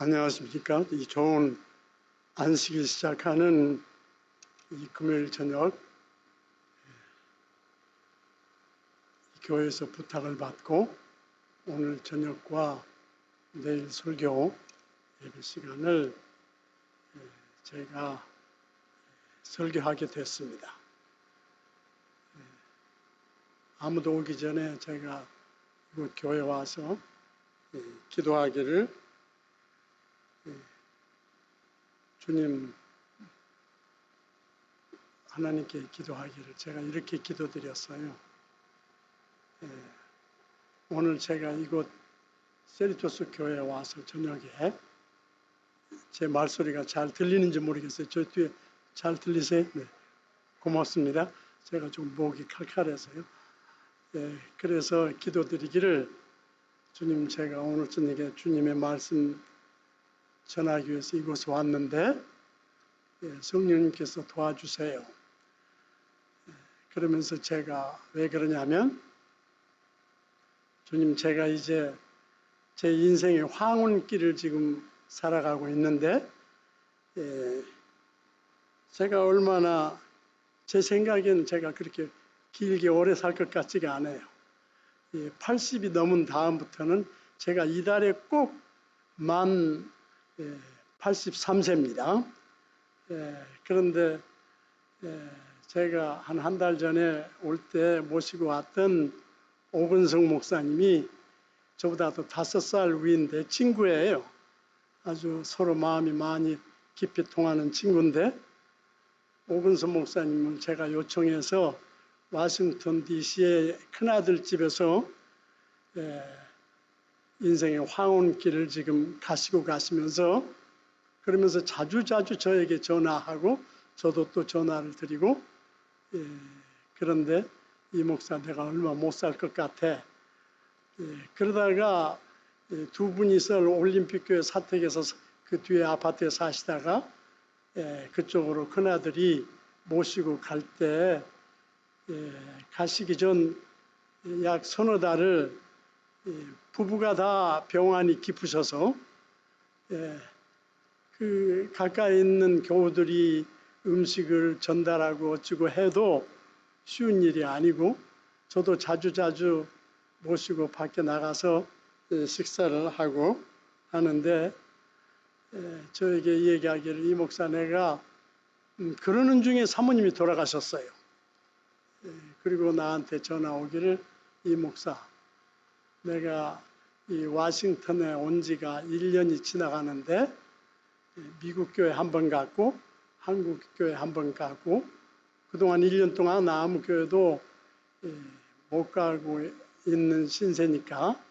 안녕하십니까. 이 좋은 안식일 시작하는 이 금요일 저녁 교회에서 부탁을 받고 오늘 저녁과 내일 설교 예배 시간을 제가 설교하게 됐습니다. 아무도 오기 전에 제가 이곳 교회 와서 기도하기를 주님 하나님께 기도하기를 제가 이렇게 기도드렸어요. 오늘 제가 이곳 세리토스 교회에 와서 저녁에 제 말소리가 잘 들리는지 모르겠어요. 저 뒤에 잘 들리세요? 네, 고맙습니다. 제가 좀 목이 칼칼해서요. 그래서 기도드리기를 주님, 제가 오늘 저녁에 주님의 말씀 전하기 위해서 이곳에 왔는데 성령님께서 도와주세요. 그러면서 제가 왜 그러냐면 주님, 제가 이제 제 인생의 황혼길을 지금 살아가고 있는데 제가 얼마나 제 생각에는 제가 그렇게 길게 오래 살 것 같지가 않아요. 80이 넘은 다음부터는 제가 이달에 꼭 만 83세입니다. 그런데 제가 한 달 전에 올 때 모시고 왔던 오근성 목사님이 저보다도 5살 위인데 친구예요. 아주 서로 마음이 많이 깊이 통하는 친구인데 오근성 목사님을 제가 요청해서 워싱턴 DC의 큰아들 집에서 인생의 황혼길을 지금 가시고 가시면서 그러면서 자주자주 저에게 전화하고 저도 또 전화를 드리고 그런데 이 목사 내가 얼마 못 살 것 같아. 그러다가 두 분이서 올림픽교회 사택에서 그 뒤에 아파트에 사시다가 그쪽으로 큰아들이 모시고 갈 때 가시기 전 약 서너 달을 부부가 다 병환이 깊으셔서 그 가까이 있는 교우들이 음식을 전달하고 어쩌고 해도 쉬운 일이 아니고 저도 자주자주 모시고 밖에 나가서 식사를 하고 하는데 저에게 얘기하기를 이 목사 내가 그러는 중에 사모님이 돌아가셨어요. 그리고 나한테 전화 오기를 이 목사 내가 이 워싱턴에 온 지가 1년이 지나가는데 미국 교회 한 번 갔고 한국 교회 한 번 갔고 그동안 1년 동안 아무 교회도 못 가고 있는 신세니까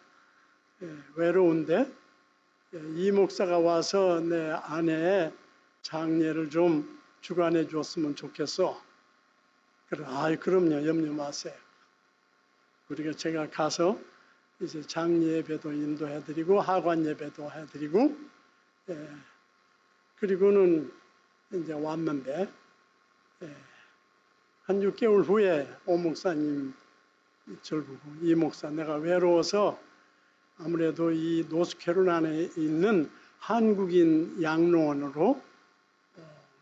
외로운데 이 목사가 와서 내 아내의 장례를 좀 주관해 줬으면 좋겠어. 그래, 그럼요, 염려 마세요. 그러니까 제가 가서 이제 장례 예배도 인도해드리고 하관 예배도 해드리고 그리고는 이제 왔는데 한 6개월 후에 오 목사님 절부고 이 목사 내가 외로워서 아무래도 이 노스캐롤라이나에 있는 한국인 양로원으로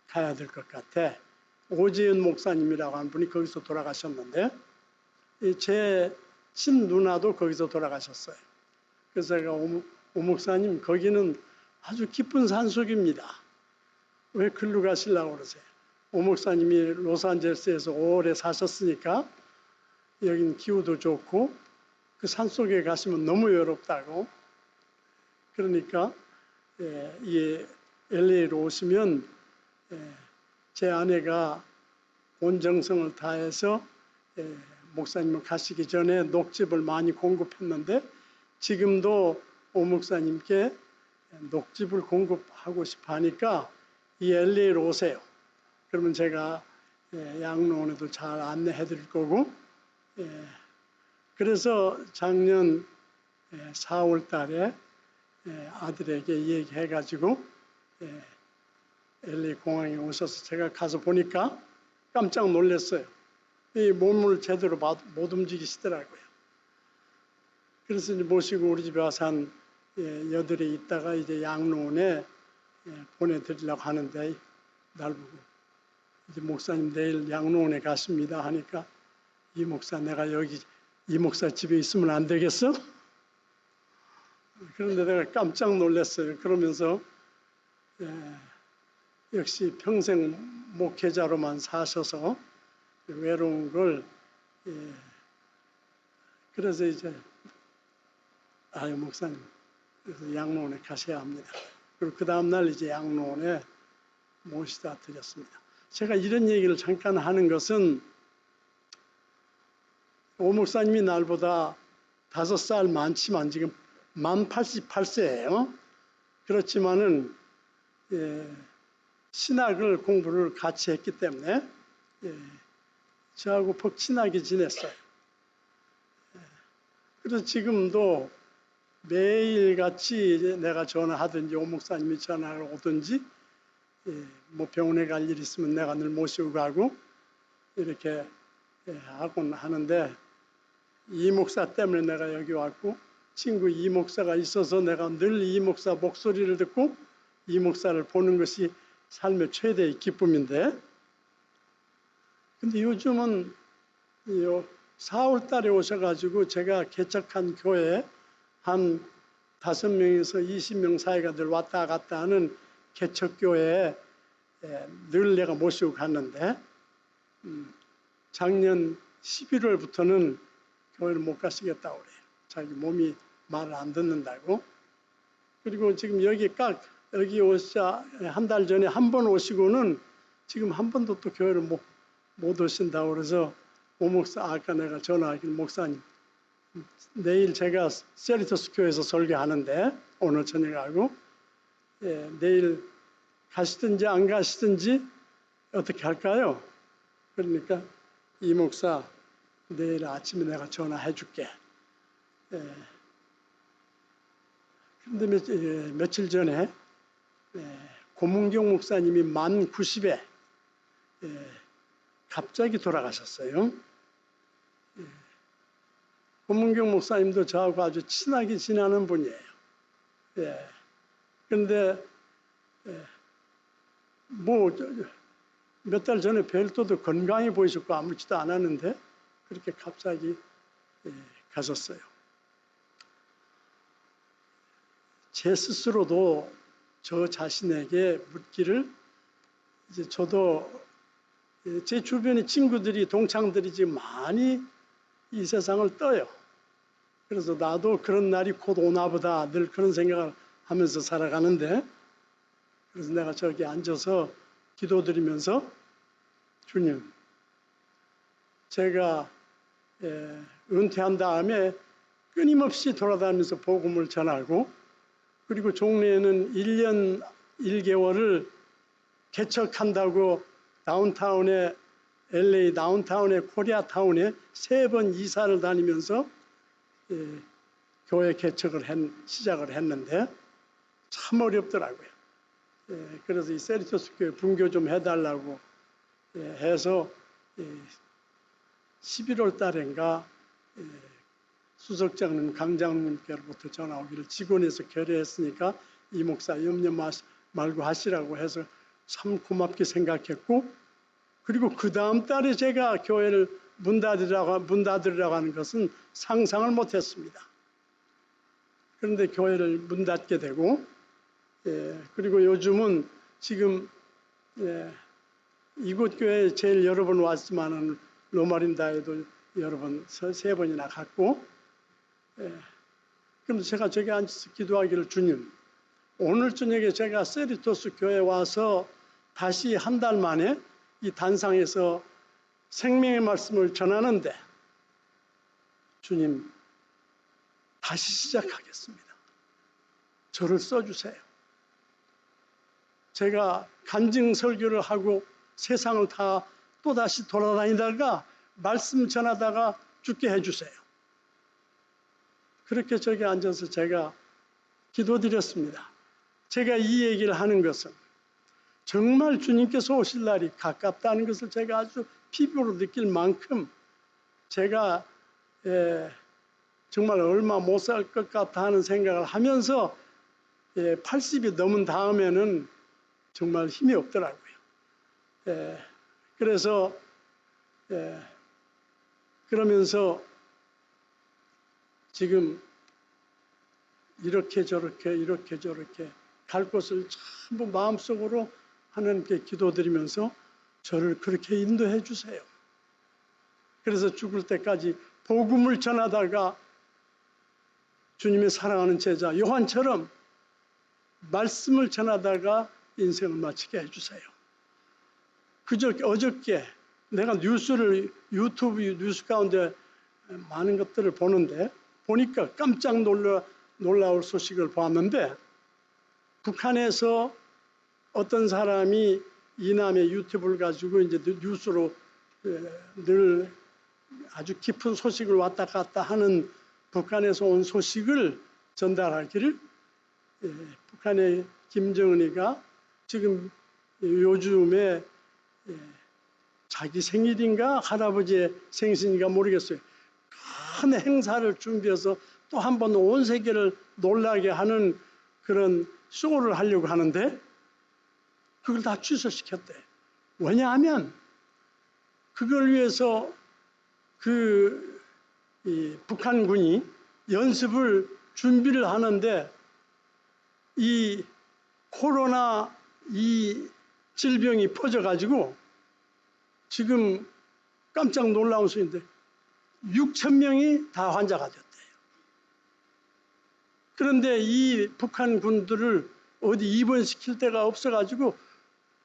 가야 될 것 같아. 오지은 목사님이라고 하는 분이 거기서 돌아가셨는데 제 친누나도 거기서 돌아가셨어요. 그래서 제가 오 목사님 거기는 아주 깊은 산속입니다. 왜 글로 가시려고 그러세요? 오 목사님이 로스앤젤레스에서 오래 사셨으니까 여긴 기후도 좋고 그 산속에 가시면 너무 외롭다고. 그러니까 이 LA로 오시면 제 아내가 온 정성을 다해서 목사님을 가시기 전에 녹즙을 많이 공급했는데 지금도 오 목사님께 녹즙을 공급하고 싶어 하니까 이 LA로 오세요. 그러면 제가 양로원에도 잘 안내해 드릴 거고 그래서 작년 4월 달에 아들에게 얘기해 가지고 LA 공항에 오셔서 제가 가서 보니까 깜짝 놀랐어요. 이 몸을 제대로 못 움직이시더라고요. 그래서 이제 모시고 우리 집에 와서 한 여들에 있다가 이제 양로원에 보내드리려고 하는데 날 보고 이제 목사님 내일 양로원에 가십니다 하니까 이 목사 내가 여기 이 목사 집에 있으면 안 되겠어? 그런데 내가 깜짝 놀랐어요. 그러면서 역시 평생 목회자로만 사셔서 외로운 걸 그래서 이제 아유 목사님 그래서 양로원에 가셔야 합니다. 그리고 그 다음날 이제 양로원에 모시다 드렸습니다. 제가 이런 얘기를 잠깐 하는 것은 오 목사님이 날보다 5살 많지만 지금 만 88세예요. 그렇지만은 신학을 공부를 같이 했기 때문에 저하고 퍽 친하게 지냈어요. 그래서 지금도 매일같이 내가 전화하든지 오 목사님이 전화를 오든지 뭐 병원에 갈 일 있으면 내가 늘 모시고 가고 이렇게 하곤 하는데 이 목사 때문에 내가 여기 왔고 친구 이 목사가 있어서 내가 늘 이 목사 목소리를 듣고 이 목사를 보는 것이 삶의 최대의 기쁨인데 근데 요즘은 4월 달에 오셔가지고 제가 개척한 교회에 한 5명에서 20명 사이가 늘 왔다 갔다 하는 개척교회에 늘 내가 모시고 갔는데 작년 11월부터는 교회를 못 가시겠다고 그래요. 자기 몸이 말을 안 듣는다고. 그리고 지금 여기 오시자 한 달 전에 한 번 오시고는 지금 한 번도 또 교회를 못 오신다고 그래서 오 목사 아까 내가 전화하길 목사님 내일 제가 세리토스 교회에서 설교하는데 오늘 저녁하고 내일 가시든지 안 가시든지 어떻게 할까요? 그러니까 이 목사 내일 아침에 내가 전화해 줄게. 그런데 며칠 전에 고문경 목사님이 만 90에 갑자기 돌아가셨어요. 고문경 목사님도 저하고 아주 친하게 지내는 분이에요. 그런데 뭐 몇 달 전에 별도도 건강해 보이셨고 아무렇지도 않았는데 그렇게 갑자기 가셨어요. 제 스스로도 저 자신에게 묻기를 이제 저도 제 주변의 친구들이 동창들이 지금 많이 이 세상을 떠요. 그래서 나도 그런 날이 곧 오나 보다 늘 그런 생각을 하면서 살아가는데 그래서 내가 저기 앉아서 기도드리면서 주님 제가 은퇴한 다음에 끊임없이 돌아다니면서 복음을 전하고 그리고 종래에는 1년 1개월을 개척한다고 다운타운에 LA 다운타운에 코리아타운에 3번 이사를 다니면서 교회 개척을 시작을 했는데 참 어렵더라고요. 그래서 이 세리토스 교회 분교 좀 해달라고 해서 11월 달인가 수석장님 강장님께로부터 전화 오기를 직원에서 결의했으니까 이 목사 염려 말고 하시라고 해서 참 고맙게 생각했고 그리고 그 다음 달에 제가 교회를 문 닫으려고 하는 것은 상상을 못했습니다. 그런데 교회를 문 닫게 되고 그리고 요즘은 지금 이곳 교회에 제일 여러 번 왔지만은 로마린다에도 여러 번 3번이나 갔고 그럼 제가 저기 앉아서 기도하기를 주님 오늘 저녁에 제가 세리토스 교회에 와서 다시 한 달 만에 이 단상에서 생명의 말씀을 전하는데 주님 다시 시작하겠습니다. 저를 써주세요. 제가 간증 설교를 하고 세상을 다 또다시 돌아다니다가 말씀 전하다가 죽게 해주세요. 그렇게 저기 앉아서 제가 기도드렸습니다. 제가 이 얘기를 하는 것은 정말 주님께서 오실 날이 가깝다는 것을 제가 아주 피부로 느낄 만큼 제가 정말 얼마 못 살 것 같아 하는 생각을 하면서 80이 넘은 다음에는 정말 힘이 없더라고요. 그래서 그러면서 지금 이렇게 저렇게 갈 곳을 전부 마음속으로 하나님께 기도드리면서 저를 그렇게 인도해 주세요. 그래서 죽을 때까지 복음을 전하다가 주님의 사랑하는 제자 요한처럼 말씀을 전하다가 인생을 마치게 해주세요. 어저께 내가 유튜브 뉴스 가운데 많은 것들을 보는데 보니까 깜짝 놀라울 소식을 보았는데, 북한에서 어떤 사람이 이남의 유튜브를 가지고 이제 뉴스로 늘 아주 깊은 소식을 왔다 갔다 하는 북한에서 온 소식을 전달하기를, 북한의 김정은이가 지금 요즘에 자기 생일인가 할아버지의 생신인가 모르겠어요. 큰 행사를 준비해서 또 한 번 온 세계를 놀라게 하는 그런 쇼를 하려고 하는데 그걸 다 취소시켰대. 왜냐하면 그걸 위해서 북한군이 연습을 준비를 하는데 이 코로나 이 질병이 퍼져가지고 지금 깜짝 놀라운 수인데 6,000명이 다 환자가 됐대요. 그런데 이 북한 군들을 어디 입원시킬 데가 없어가지고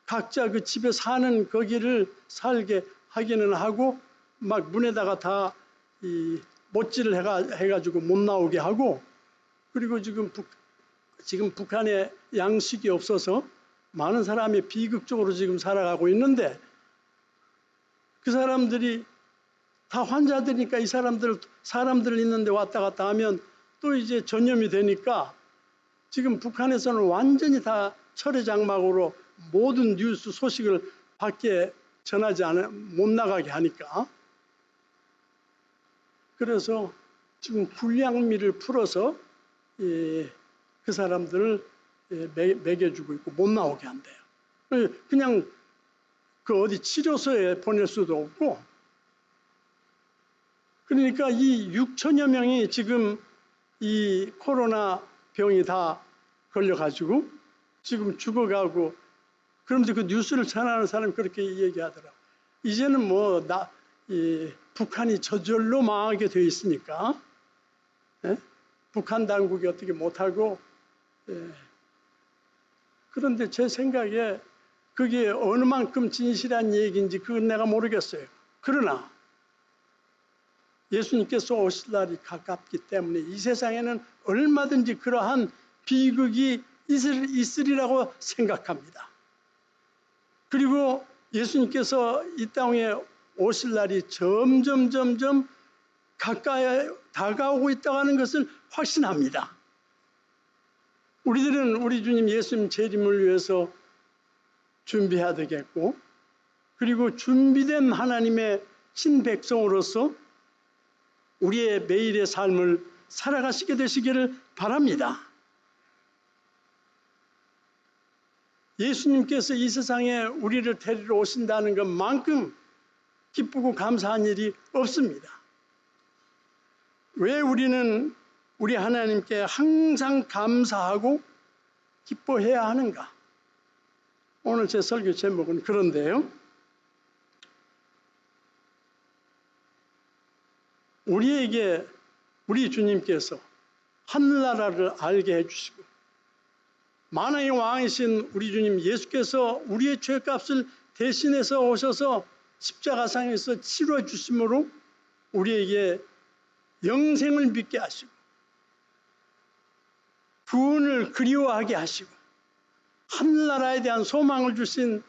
각자 그 집에 사는 거기를 살게 하기는 하고 막 문에다가 다 못질을 해가지고 못 나오게 하고, 그리고 지금 북한에 양식이 없어서 많은 사람이 비극적으로 지금 살아가고 있는데, 그 사람들이 다 환자되니까 이 사람들 있는데 왔다 갔다 하면 또 이제 전염이 되니까 지금 북한에서는 완전히 다 철의 장막으로 모든 뉴스 소식을 밖에 못 나가게 하니까, 그래서 지금 불량미를 풀어서 그 사람들을 먹여주고 있고 못 나오게 한대요. 그냥 그 어디 치료소에 보낼 수도 없고, 그러니까 이 6천여 명이 지금 이 코로나 병이 다 걸려가지고 지금 죽어가고, 그러면서 그 뉴스를 전하는 사람이 그렇게 얘기하더라. 이제는 북한이 저절로 망하게 돼 있으니까 북한 당국이 어떻게 못하고, 그런데 제 생각에 그게 어느 만큼 진실한 얘기인지 그건 내가 모르겠어요. 그러나 예수님께서 오실 날이 가깝기 때문에 이 세상에는 얼마든지 그러한 비극이 있으리라고 생각합니다. 그리고 예수님께서 이 땅에 오실 날이 점점 가까이 다가오고 있다고 하는 것을 확신합니다. 우리들은 우리 주님 예수님 재림을 위해서 준비해야 되겠고, 그리고 준비된 하나님의 친백성으로서 우리의 매일의 삶을 살아가시게 되시기를 바랍니다. 예수님께서 이 세상에 우리를 데리러 오신다는 것만큼 기쁘고 감사한 일이 없습니다. 왜 우리는 우리 하나님께 항상 감사하고 기뻐해야 하는가? 오늘 제 설교 제목은 그런데요. 우리에게 우리 주님께서 하늘나라를 알게 해주시고 만왕의 왕이신 우리 주님 예수께서 우리의 죄값을 대신해서 오셔서 십자가상에서 치루해 주심으로 우리에게 영생을 믿게 하시고 구원을 그리워하게 하시고 하늘나라에 대한 소망을 주신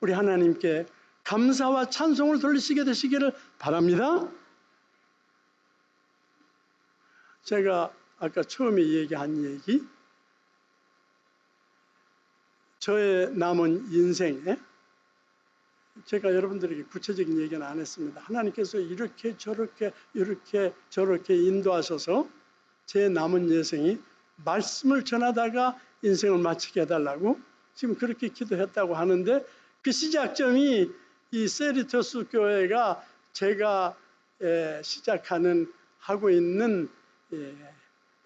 우리 하나님께 감사와 찬송을 돌리시게 되시기를 바랍니다. 제가 아까 처음에 얘기한 얘기, 저의 남은 인생에 제가 여러분들에게 구체적인 얘기는 안 했습니다. 하나님께서 이렇게 저렇게 인도하셔서 제 남은 여생이 말씀을 전하다가 인생을 마치게 해달라고 지금 그렇게 기도했다고 하는데, 그 시작점이 이 세리토스 교회가 제가 하고 있는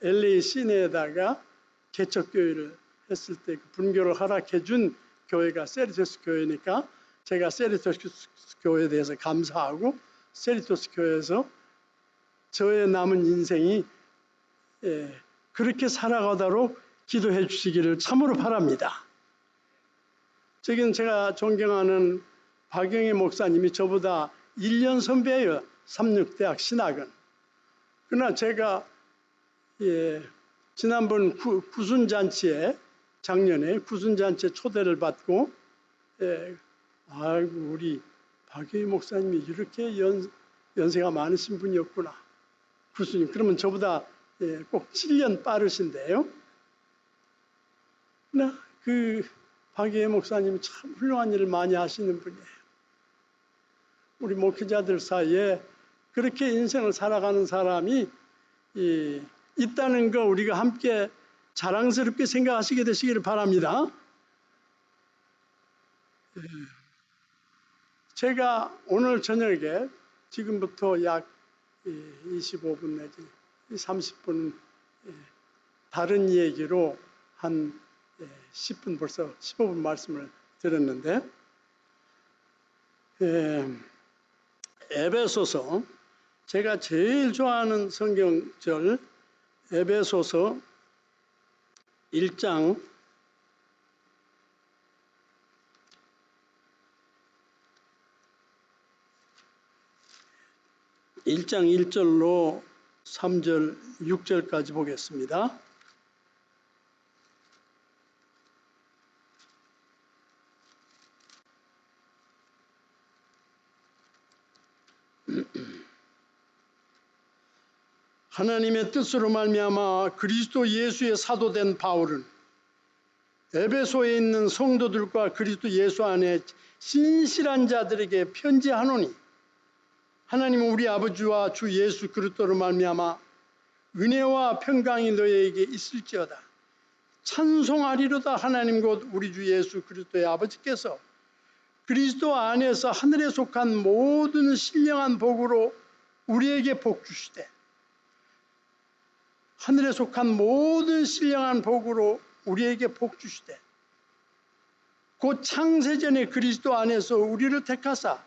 LA 시내에다가 개척교회를 했을 때 그 분교를 허락해 준 교회가 세리토스 교회니까 제가 세리토스 교회에 대해서 감사하고 세리토스 교회에서 저의 남은 인생이 그렇게 살아가도록 기도해 주시기를 참으로 바랍니다. 저기는 제가 존경하는 박영희 목사님이 저보다 1년 선배예요. 삼육대학 신학은. 그러나 제가 지난번 구순잔치에 작년에 구순잔치에 초대를 받고 아이고 우리 박영희 목사님이 이렇게 연세가 많으신 분이었구나. 구순님 그러면 저보다 꼭 7년 빠르신데요. 그러나 그 박영희 목사님이 참 훌륭한 일을 많이 하시는 분이에요. 우리 목회자들 사이에 그렇게 인생을 살아가는 사람이 있다는 거 우리가 함께 자랑스럽게 생각하시게 되시기를 바랍니다. 제가 오늘 저녁에 지금부터 약 25분 내지 30분 다른 얘기로 한 10분 벌써 15분 말씀을 드렸는데, 에베소서 제가 제일 좋아하는 성경절 에베소서 1장 1절로 3절, 6절까지 보겠습니다. 하나님의 뜻으로 말미암아 그리스도 예수의 사도된 바울은 에베소에 있는 성도들과 그리스도 예수 안에 신실한 자들에게 편지하노니, 하나님은 우리 아버지와 주 예수 그리스도로 말미암아 은혜와 평강이 너희에게 있을지어다. 찬송하리로다. 하나님 곧 우리 주 예수 그리스도의 아버지께서 그리스도 안에서 하늘에 속한 모든 신령한 복으로 우리에게 복 주시되, 하늘에 속한 모든 신령한 복으로 우리에게 복 주시되, 곧 창세전에 그리스도 안에서 우리를 택하사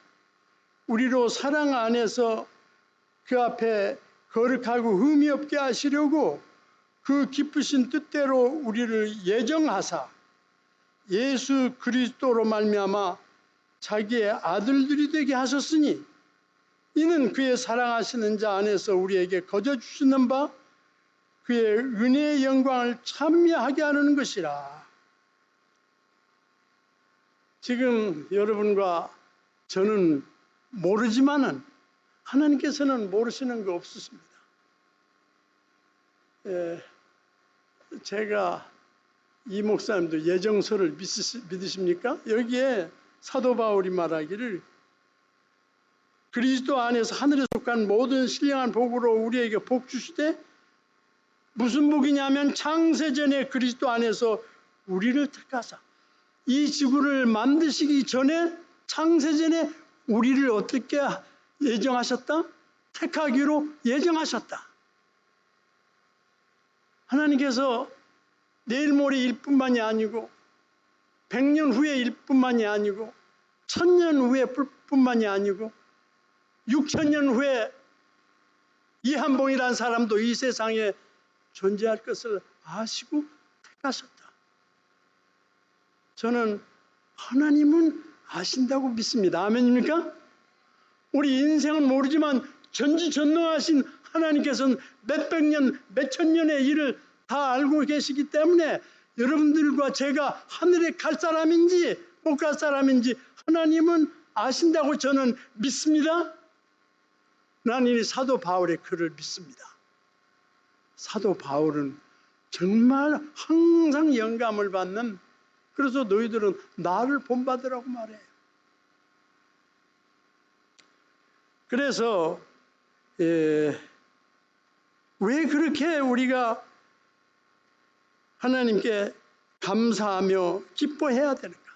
우리로 사랑 안에서 그 앞에 거룩하고 흠이 없게 하시려고 그 기쁘신 뜻대로 우리를 예정하사 예수 그리스도로 말미암아 자기의 아들들이 되게 하셨으니, 이는 그의 사랑하시는 자 안에서 우리에게 거저 주시는 바 그의 은혜의 영광을 찬미하게 하는 것이라. 지금 여러분과 저는 모르지만은 하나님께서는 모르시는 거 없으십니다. 제가 이 목사님도 예정서를 믿으십니까? 여기에 사도 바울이 말하기를 그리스도 안에서 하늘에 속한 모든 신령한 복으로 우리에게 복 주시되, 무슨 복이냐면 창세전에 그리스도 안에서 우리를 택하사, 이 지구를 만드시기 전에 창세전에 우리를 어떻게 예정하셨다? 택하기로 예정하셨다. 하나님께서 내일 모레일 뿐만이 아니고 100년 후에일 뿐만이 아니고 1000년 후에 뿐만이 아니고 6000년 후에 이한봉이라는 사람도 이 세상에 존재할 것을 아시고 택하셨다. 저는 하나님은 아신다고 믿습니다. 아멘입니까? 우리 인생은 모르지만 전지전능하신 하나님께서는 몇백 년, 몇천 년의 일을 다 알고 계시기 때문에 여러분들과 제가 하늘에 갈 사람인지 못 갈 사람인지 하나님은 아신다고 저는 믿습니다. 나는 이 사도 바울의 글을 믿습니다. 사도 바울은 정말 항상 영감을 받는, 그래서 너희들은 나를 본받으라고 말해요. 그래서 왜 그렇게 우리가 하나님께 감사하며 기뻐해야 되는가?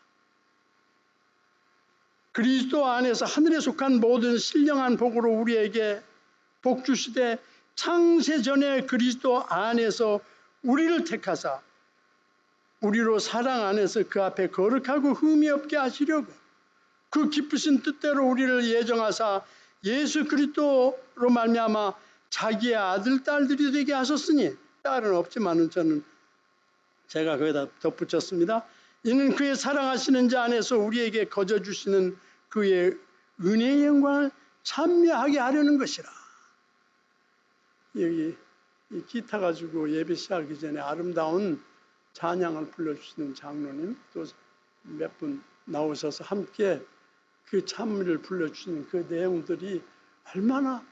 그리스도 안에서 하늘에 속한 모든 신령한 복으로 우리에게 복 주시되 창세전에 그리스도 안에서 우리를 택하사 우리로 사랑 안에서 그 앞에 거룩하고 흠이 없게 하시려고 그 기쁘신 뜻대로 우리를 예정하사 예수 그리스도로 말미암아 자기의 아들 딸들이 되게 하셨으니, 딸은 없지만은 저는 제가 거기다 덧붙였습니다. 이는 그의 사랑하시는 자 안에서 우리에게 거저 주시는 그의 은혜의 영광을 찬미하게 하려는 것이라. 여기 이 기타 가지고 예배 시작하기 전에 아름다운 찬양을 불러주시는 장로님 또 몇 분 나오셔서 함께 그 찬미를 불러주시는 그 내용들이 얼마나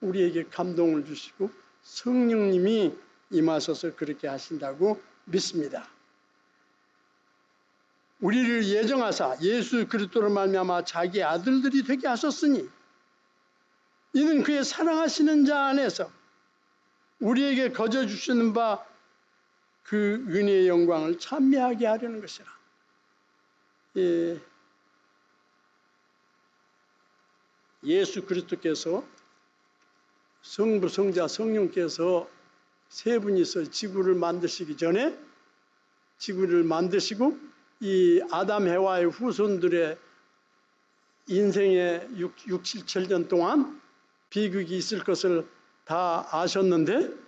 우리에게 감동을 주시고 성령님이 임하셔서 그렇게 하신다고 믿습니다. 우리를 예정하사 예수 그리스도로 말미암아 자기 아들들이 되게 하셨으니 이는 그의 사랑하시는 자 안에서 우리에게 거저 주시는 바 그 은혜의 영광을 찬미하게 하려는 것이라. 예수 그리스도께서 성부, 성자, 성령께서 세 분이서 지구를 만드시기 전에 지구를 만드시고 이 아담 해와의 후손들의 인생의 6, 7년 동안 비극이 있을 것을 다 아셨는데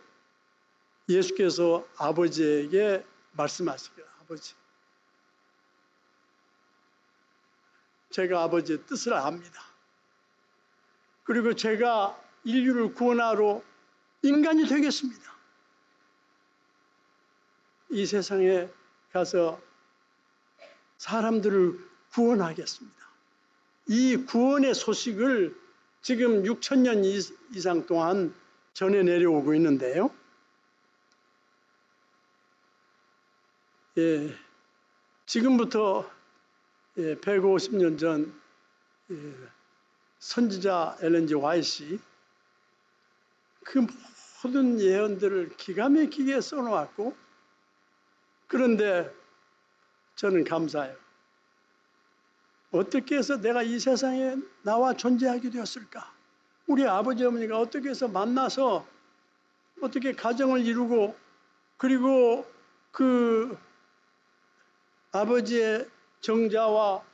예수께서 아버지에게 말씀하시기를, 아버지, 제가 아버지의 뜻을 압니다. 그리고 제가 인류를 구원하러 인간이 되겠습니다. 이 세상에 가서 사람들을 구원하겠습니다. 이 구원의 소식을 지금 6,000년 이상 동안 전해 내려오고 있는데요. 지금부터 150년 전 선지자 엘렌 G. 화이트이 그 모든 예언들을 기가 막히게 써놓았고, 그런데 저는 감사해요. 어떻게 해서 내가 이 세상에 나와 존재하게 되었을까? 우리 아버지 어머니가 어떻게 해서 만나서 어떻게 가정을 이루고, 그리고 그 아버지의 정자와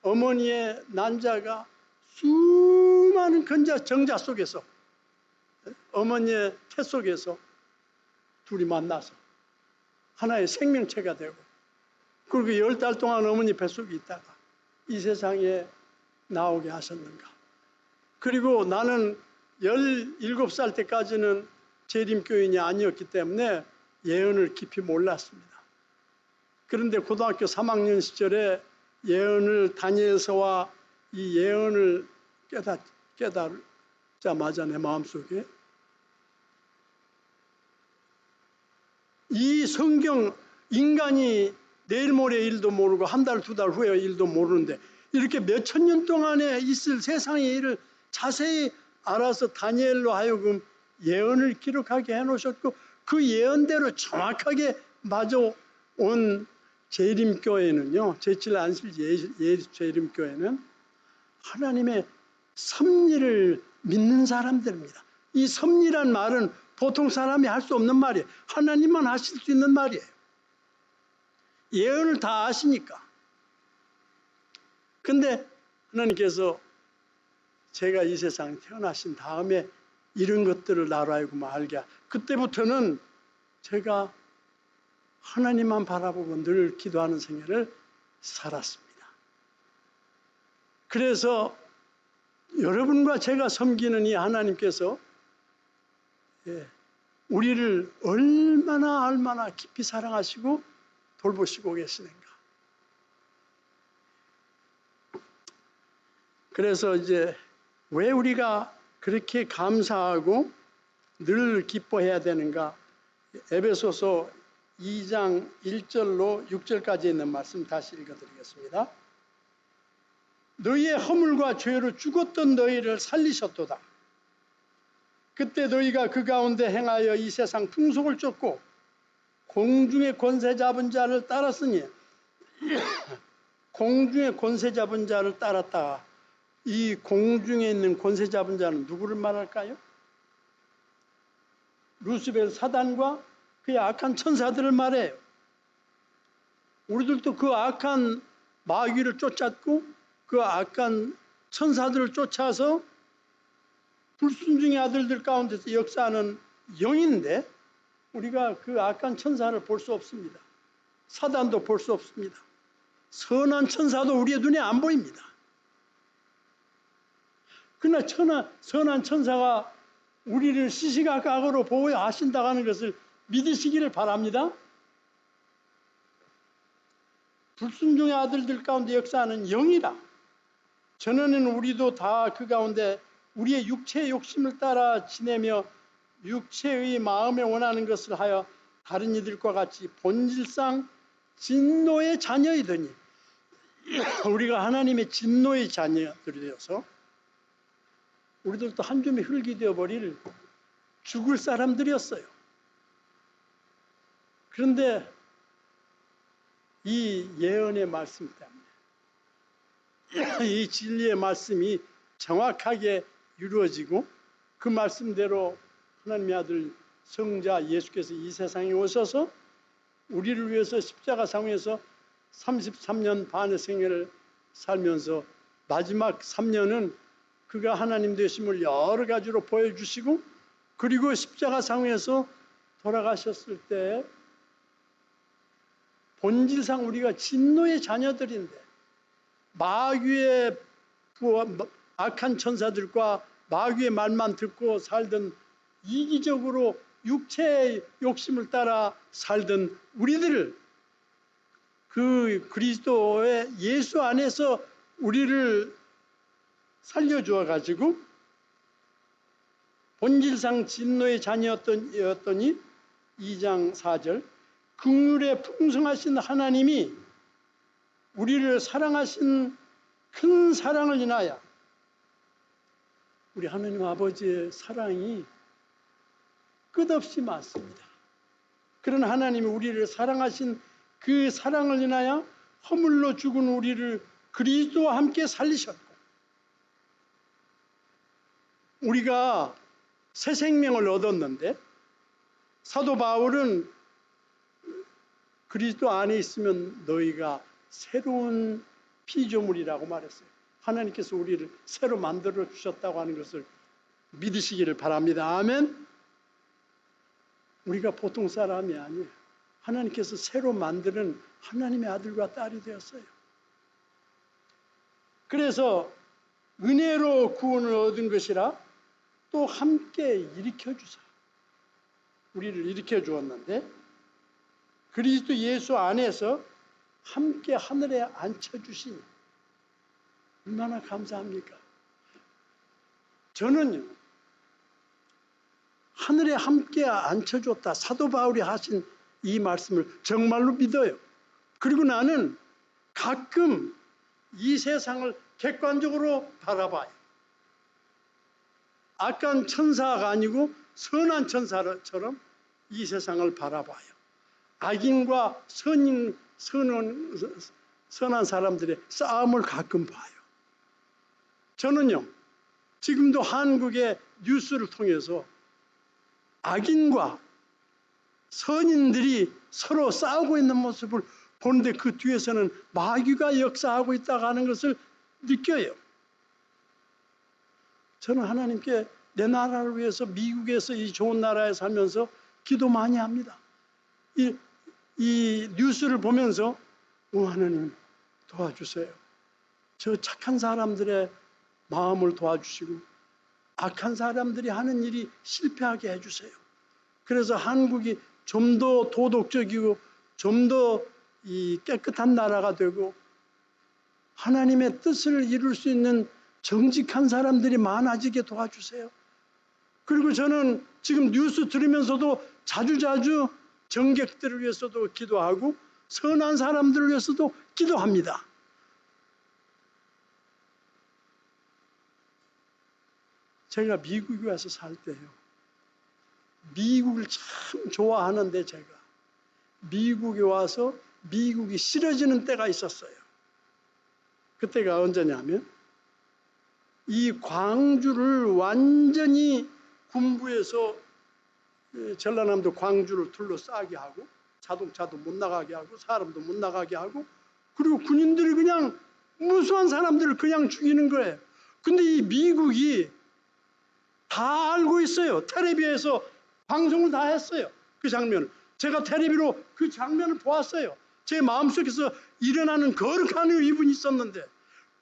어머니의 난자가 수많은 정자 속에서, 어머니의 태 속에서 둘이 만나서 하나의 생명체가 되고, 그리고 10달 동안 어머니 뱃속에 있다가 이 세상에 나오게 하셨는가. 그리고 나는 17살 때까지는 재림교인이 아니었기 때문에 예언을 깊이 몰랐습니다. 그런데 고등학교 3학년 시절에 예언을 다니엘서와 이 예언을 깨닫자마자 내 마음속에 이 성경, 인간이 내일 모레 일도 모르고 한 달, 두 달 후에 일도 모르는데 이렇게 몇천 년 동안에 있을 세상의 일을 자세히 알아서 다니엘로 하여금 예언을 기록하게 해놓으셨고, 그 예언대로 정확하게 맞아 온 재림교회는요, 제7 안식 재림교회는 하나님의 섭리를 믿는 사람들입니다. 이 섭리란 말은 보통 사람이 할 수 없는 말이에요. 하나님만 하실 수 있는 말이에요. 예언을 다 아시니까. 근데 하나님께서 제가 이 세상에 태어나신 다음에 이런 것들을 나로 하여금 알게, 그때부터는 제가 하나님만 바라보고 늘 기도하는 생애를 살았습니다. 그래서 여러분과 제가 섬기는 이 하나님께서 우리를 얼마나 깊이 사랑하시고 돌보시고 계시는가. 그래서 이제 왜 우리가 그렇게 감사하고 늘 기뻐해야 되는가. 에베소서 2장 1절로 6절까지 있는 말씀 다시 읽어드리겠습니다. 너희의 허물과 죄로 죽었던 너희를 살리셨도다. 그때 너희가 그 가운데 행하여 이 세상 풍속을 쫓고 공중의 권세 잡은 자를 따랐으니 공중의 권세 잡은 자를 따랐다. 이 공중에 있는 권세 잡은 자는 누구를 말할까요? 루시벨 사단과 그의 악한 천사들을 말해요. 우리들도 그 악한 마귀를 쫓았고 그 악한 천사들을 쫓아서 불순종의 아들들 가운데서 역사하는 영인데 우리가 그 악한 천사를 볼 수 없습니다. 사단도 볼 수 없습니다. 선한 천사도 우리의 눈에 안 보입니다. 그러나 선한 천사가 우리를 시시각각으로 보호하신다고 하는 것을 믿으시기를 바랍니다. 불순종의 아들들 가운데 역사하는 영이라. 전에는 우리도 다 그 가운데 우리의 육체의 욕심을 따라 지내며 육체의 마음에 원하는 것을 하여 다른 이들과 같이 본질상 진노의 자녀이더니 우리가 하나님의 진노의 자녀들이 되어서 우리들도 한 줌의 흙이 되어버릴 죽을 사람들이었어요. 그런데 이 예언의 말씀 때문에 이 진리의 말씀이 정확하게 이루어지고 그 말씀대로 하나님의 아들 성자 예수께서 이 세상에 오셔서 우리를 위해서 십자가 상에서 33년 반의 생애를 살면서 마지막 3년은 그가 하나님 되심을 여러 가지로 보여주시고 그리고 십자가 상에서 돌아가셨을 때 본질상 우리가 진노의 자녀들인데 마귀의 악한 천사들과 마귀의 말만 듣고 살던 이기적으로 육체의 욕심을 따라 살던 우리들을 그 그리스도의 예수 안에서 우리를 살려주어 가지고 본질상 진노의 자녀였더니 2장 4절 긍휼에 풍성하신 하나님이 우리를 사랑하신 큰 사랑을 인하여 우리 하나님 아버지의 사랑이 끝없이 많습니다. 그런 하나님이 우리를 사랑하신 그 사랑을 인하여 허물로 죽은 우리를 그리스도와 함께 살리셨고 우리가 새 생명을 얻었는데 사도 바울은 그리스도 안에 있으면 너희가 새로운 피조물이라고 말했어요. 하나님께서 우리를 새로 만들어 주셨다고 하는 것을 믿으시기를 바랍니다. 아멘. 우리가 보통 사람이 아니에요. 하나님께서 새로 만드는 하나님의 아들과 딸이 되었어요. 그래서 은혜로 구원을 얻은 것이라 또 함께 일으켜 주사. 우리를 일으켜 주었는데 그리스도 예수 안에서 함께 하늘에 앉혀주시니 얼마나 감사합니까? 저는요 하늘에 함께 앉혀줬다 사도 바울이 하신 이 말씀을 정말로 믿어요. 그리고 나는 가끔 이 세상을 객관적으로 바라봐요. 악한 천사가 아니고 선한 천사처럼 이 세상을 바라봐요. 악인과 선한 사람들의 싸움을 가끔 봐요. 저는요, 지금도 한국의 뉴스를 통해서 악인과 선인들이 서로 싸우고 있는 모습을 보는데 그 뒤에서는 마귀가 역사하고 있다고 하는 것을 느껴요. 저는 하나님께 내 나라를 위해서 미국에서 이 좋은 나라에 살면서 기도 많이 합니다. 이 뉴스를 보면서 하나님 도와주세요. 저 착한 사람들의 마음을 도와주시고 악한 사람들이 하는 일이 실패하게 해주세요. 그래서 한국이 좀 더 도덕적이고 좀 더 깨끗한 나라가 되고 하나님의 뜻을 이룰 수 있는 정직한 사람들이 많아지게 도와주세요. 그리고 저는 지금 뉴스 들으면서도 자주자주 정객들을 위해서도 기도하고 선한 사람들을 위해서도 기도합니다. 제가 미국에 와서 살 때요. 미국을 참 좋아하는데 제가 미국에 와서 미국이 싫어지는 때가 있었어요. 그때가 언제냐면 이 광주를 완전히 군부에서 전라남도 광주를 둘러싸게 하고 자동차도 못 나가게 하고 사람도 못 나가게 하고 그리고 군인들이 그냥 무수한 사람들을 그냥 죽이는 거예요. 근데 이 미국이 다 알고 있어요. 텔레비에서 방송을 다 했어요. 그 장면을. 제가 텔레비로 그 장면을 보았어요. 제 마음속에서 일어나는 거룩한 의문이 있었는데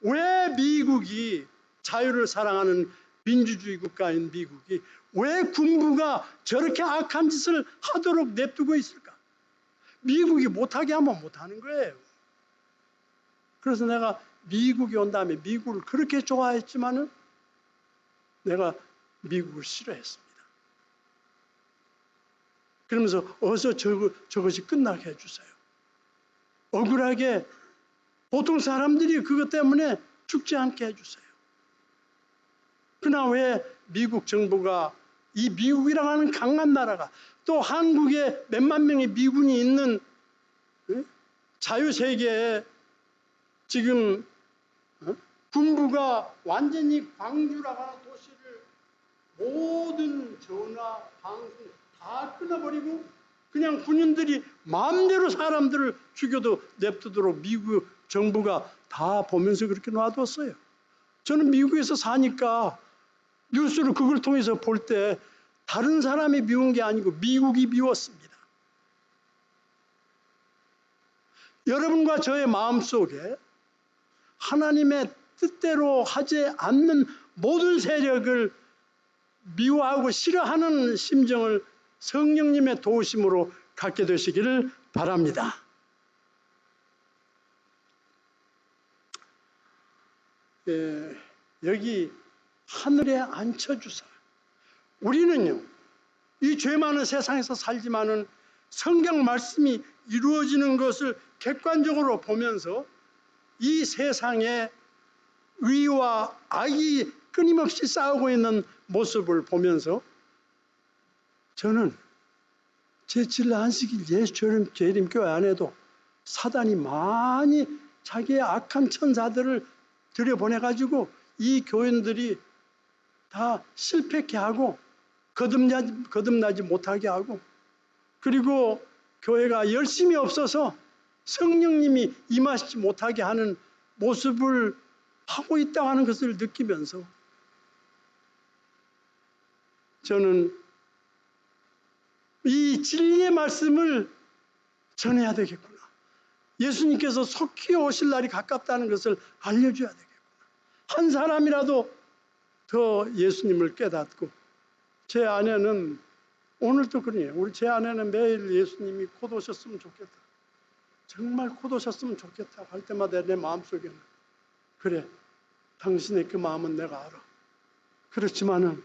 왜 미국이 자유를 사랑하는 민주주의 국가인 미국이 왜 군부가 저렇게 악한 짓을 하도록 냅두고 있을까? 미국이 못하게 하면 못하는 거예요. 그래서 내가 미국에 온 다음에 미국을 그렇게 좋아했지만은 내가 미국을 싫어했습니다. 그러면서 어서 저것이 끝나게 해주세요. 억울하게 보통 사람들이 그것 때문에 죽지 않게 해주세요. 그러나 왜 미국 정부가 이 미국이라고 하는 강한 나라가 또 한국에 몇만 명의 미군이 있는 자유세계에 지금 군부가 완전히 광주라고 하는 도시를 모든 전화, 방송 다 끊어버리고 그냥 군인들이 마음대로 사람들을 죽여도 냅두도록 미국 정부가 다 보면서 그렇게 놔뒀어요. 저는 미국에서 사니까 뉴스를 그걸 통해서 볼 때 다른 사람이 미운 게 아니고 미국이 미웠습니다. 여러분과 저의 마음속에 하나님의 뜻대로 하지 않는 모든 세력을 미워하고 싫어하는 심정을 성령님의 도우심으로 갖게 되시기를 바랍니다. 여기 하늘에 앉혀주사. 우리는요, 이 죄 많은 세상에서 살지만은 성경 말씀이 이루어지는 것을 객관적으로 보면서 이 세상에 의와 악이 끊임없이 싸우고 있는 모습을 보면서 저는 제7일 안식일 예수처럼 재림교회 안에도 사단이 많이 자기의 악한 천사들을 들여보내가지고 이 교인들이 다 실패케 하고 거듭나지 못하게 하고 그리고 교회가 열심히 없어서 성령님이 임하시지 못하게 하는 모습을 하고 있다고 하는 것을 느끼면서 저는 이 진리의 말씀을 전해야 되겠구나. 예수님께서 속히 오실 날이 가깝다는 것을 알려줘야 되겠구나. 한 사람이라도 더 예수님을 깨닫고 제 아내는 오늘도 그러네요. 우리 제 아내는 매일 예수님이 곧 오셨으면 좋겠다. 정말 곧 오셨으면 좋겠다 할 때마다 내 마음속에는 그래, 당신의 그 마음은 내가 알아. 그렇지만은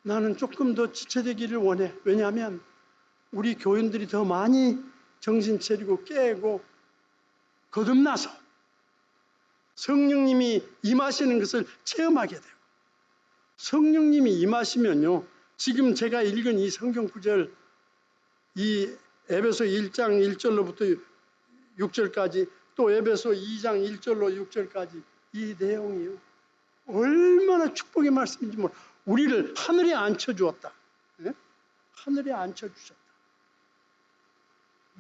나는 조금 더 지체되기를 원해. 왜냐하면 우리 교인들이 더 많이 정신 차리고 깨고 거듭나서 성령님이 임하시는 것을 체험하게 되고 성령님이 임하시면요. 지금 제가 읽은 이 성경 구절 이 에베소 1장 1절로부터 6절까지 또 에베소 2장 1절로 6절까지 이 내용이요. 얼마나 축복의 말씀인지 몰라. 우리를 하늘에 앉혀주었다. 네? 하늘에 앉혀주셨다.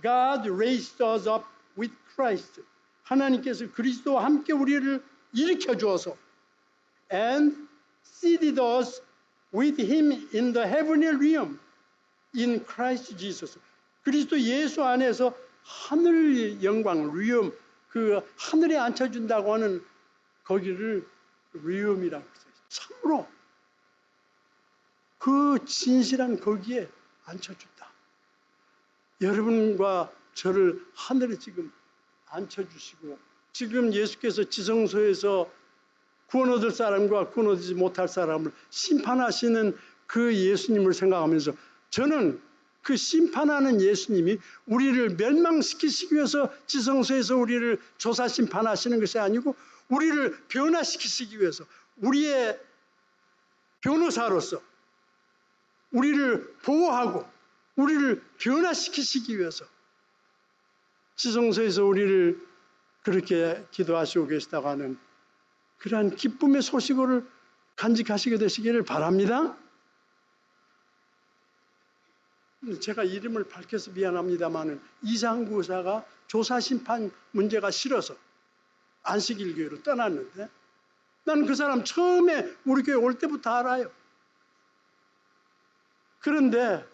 God raised us up with Christ. 하나님께서 그리스도와 함께 우리를 일으켜 주어서 and seated us with him in the heavenly realm in Christ Jesus. 그리스도 예수 안에서 하늘 영광, 리엄, 그 하늘에 앉혀준다고 하는 거기를 리엄이라고 했어요. 참으로 그 진실한 거기에 앉혀준다. 여러분과 저를 하늘에 지금 앉혀주시고 지금 예수께서 지성소에서 구원 얻을 사람과 구원 얻지 못할 사람을 심판하시는 그 예수님을 생각하면서 저는 그 심판하는 예수님이 우리를 멸망시키시기 위해서 지성소에서 우리를 조사 심판하시는 것이 아니고 우리를 변화시키시기 위해서 우리의 변호사로서 우리를 보호하고 우리를 변화시키시기 위해서 지성소에서 우리를 그렇게 기도하시고 계시다고 하는 그러한 기쁨의 소식을 간직하시게 되시기를 바랍니다. 제가 이름을 밝혀서 미안합니다만 이상구 의사가 조사심판 문제가 싫어서 안식일교회로 떠났는데 나는 그 사람 처음에 우리 교회 올 때부터 알아요. 그런데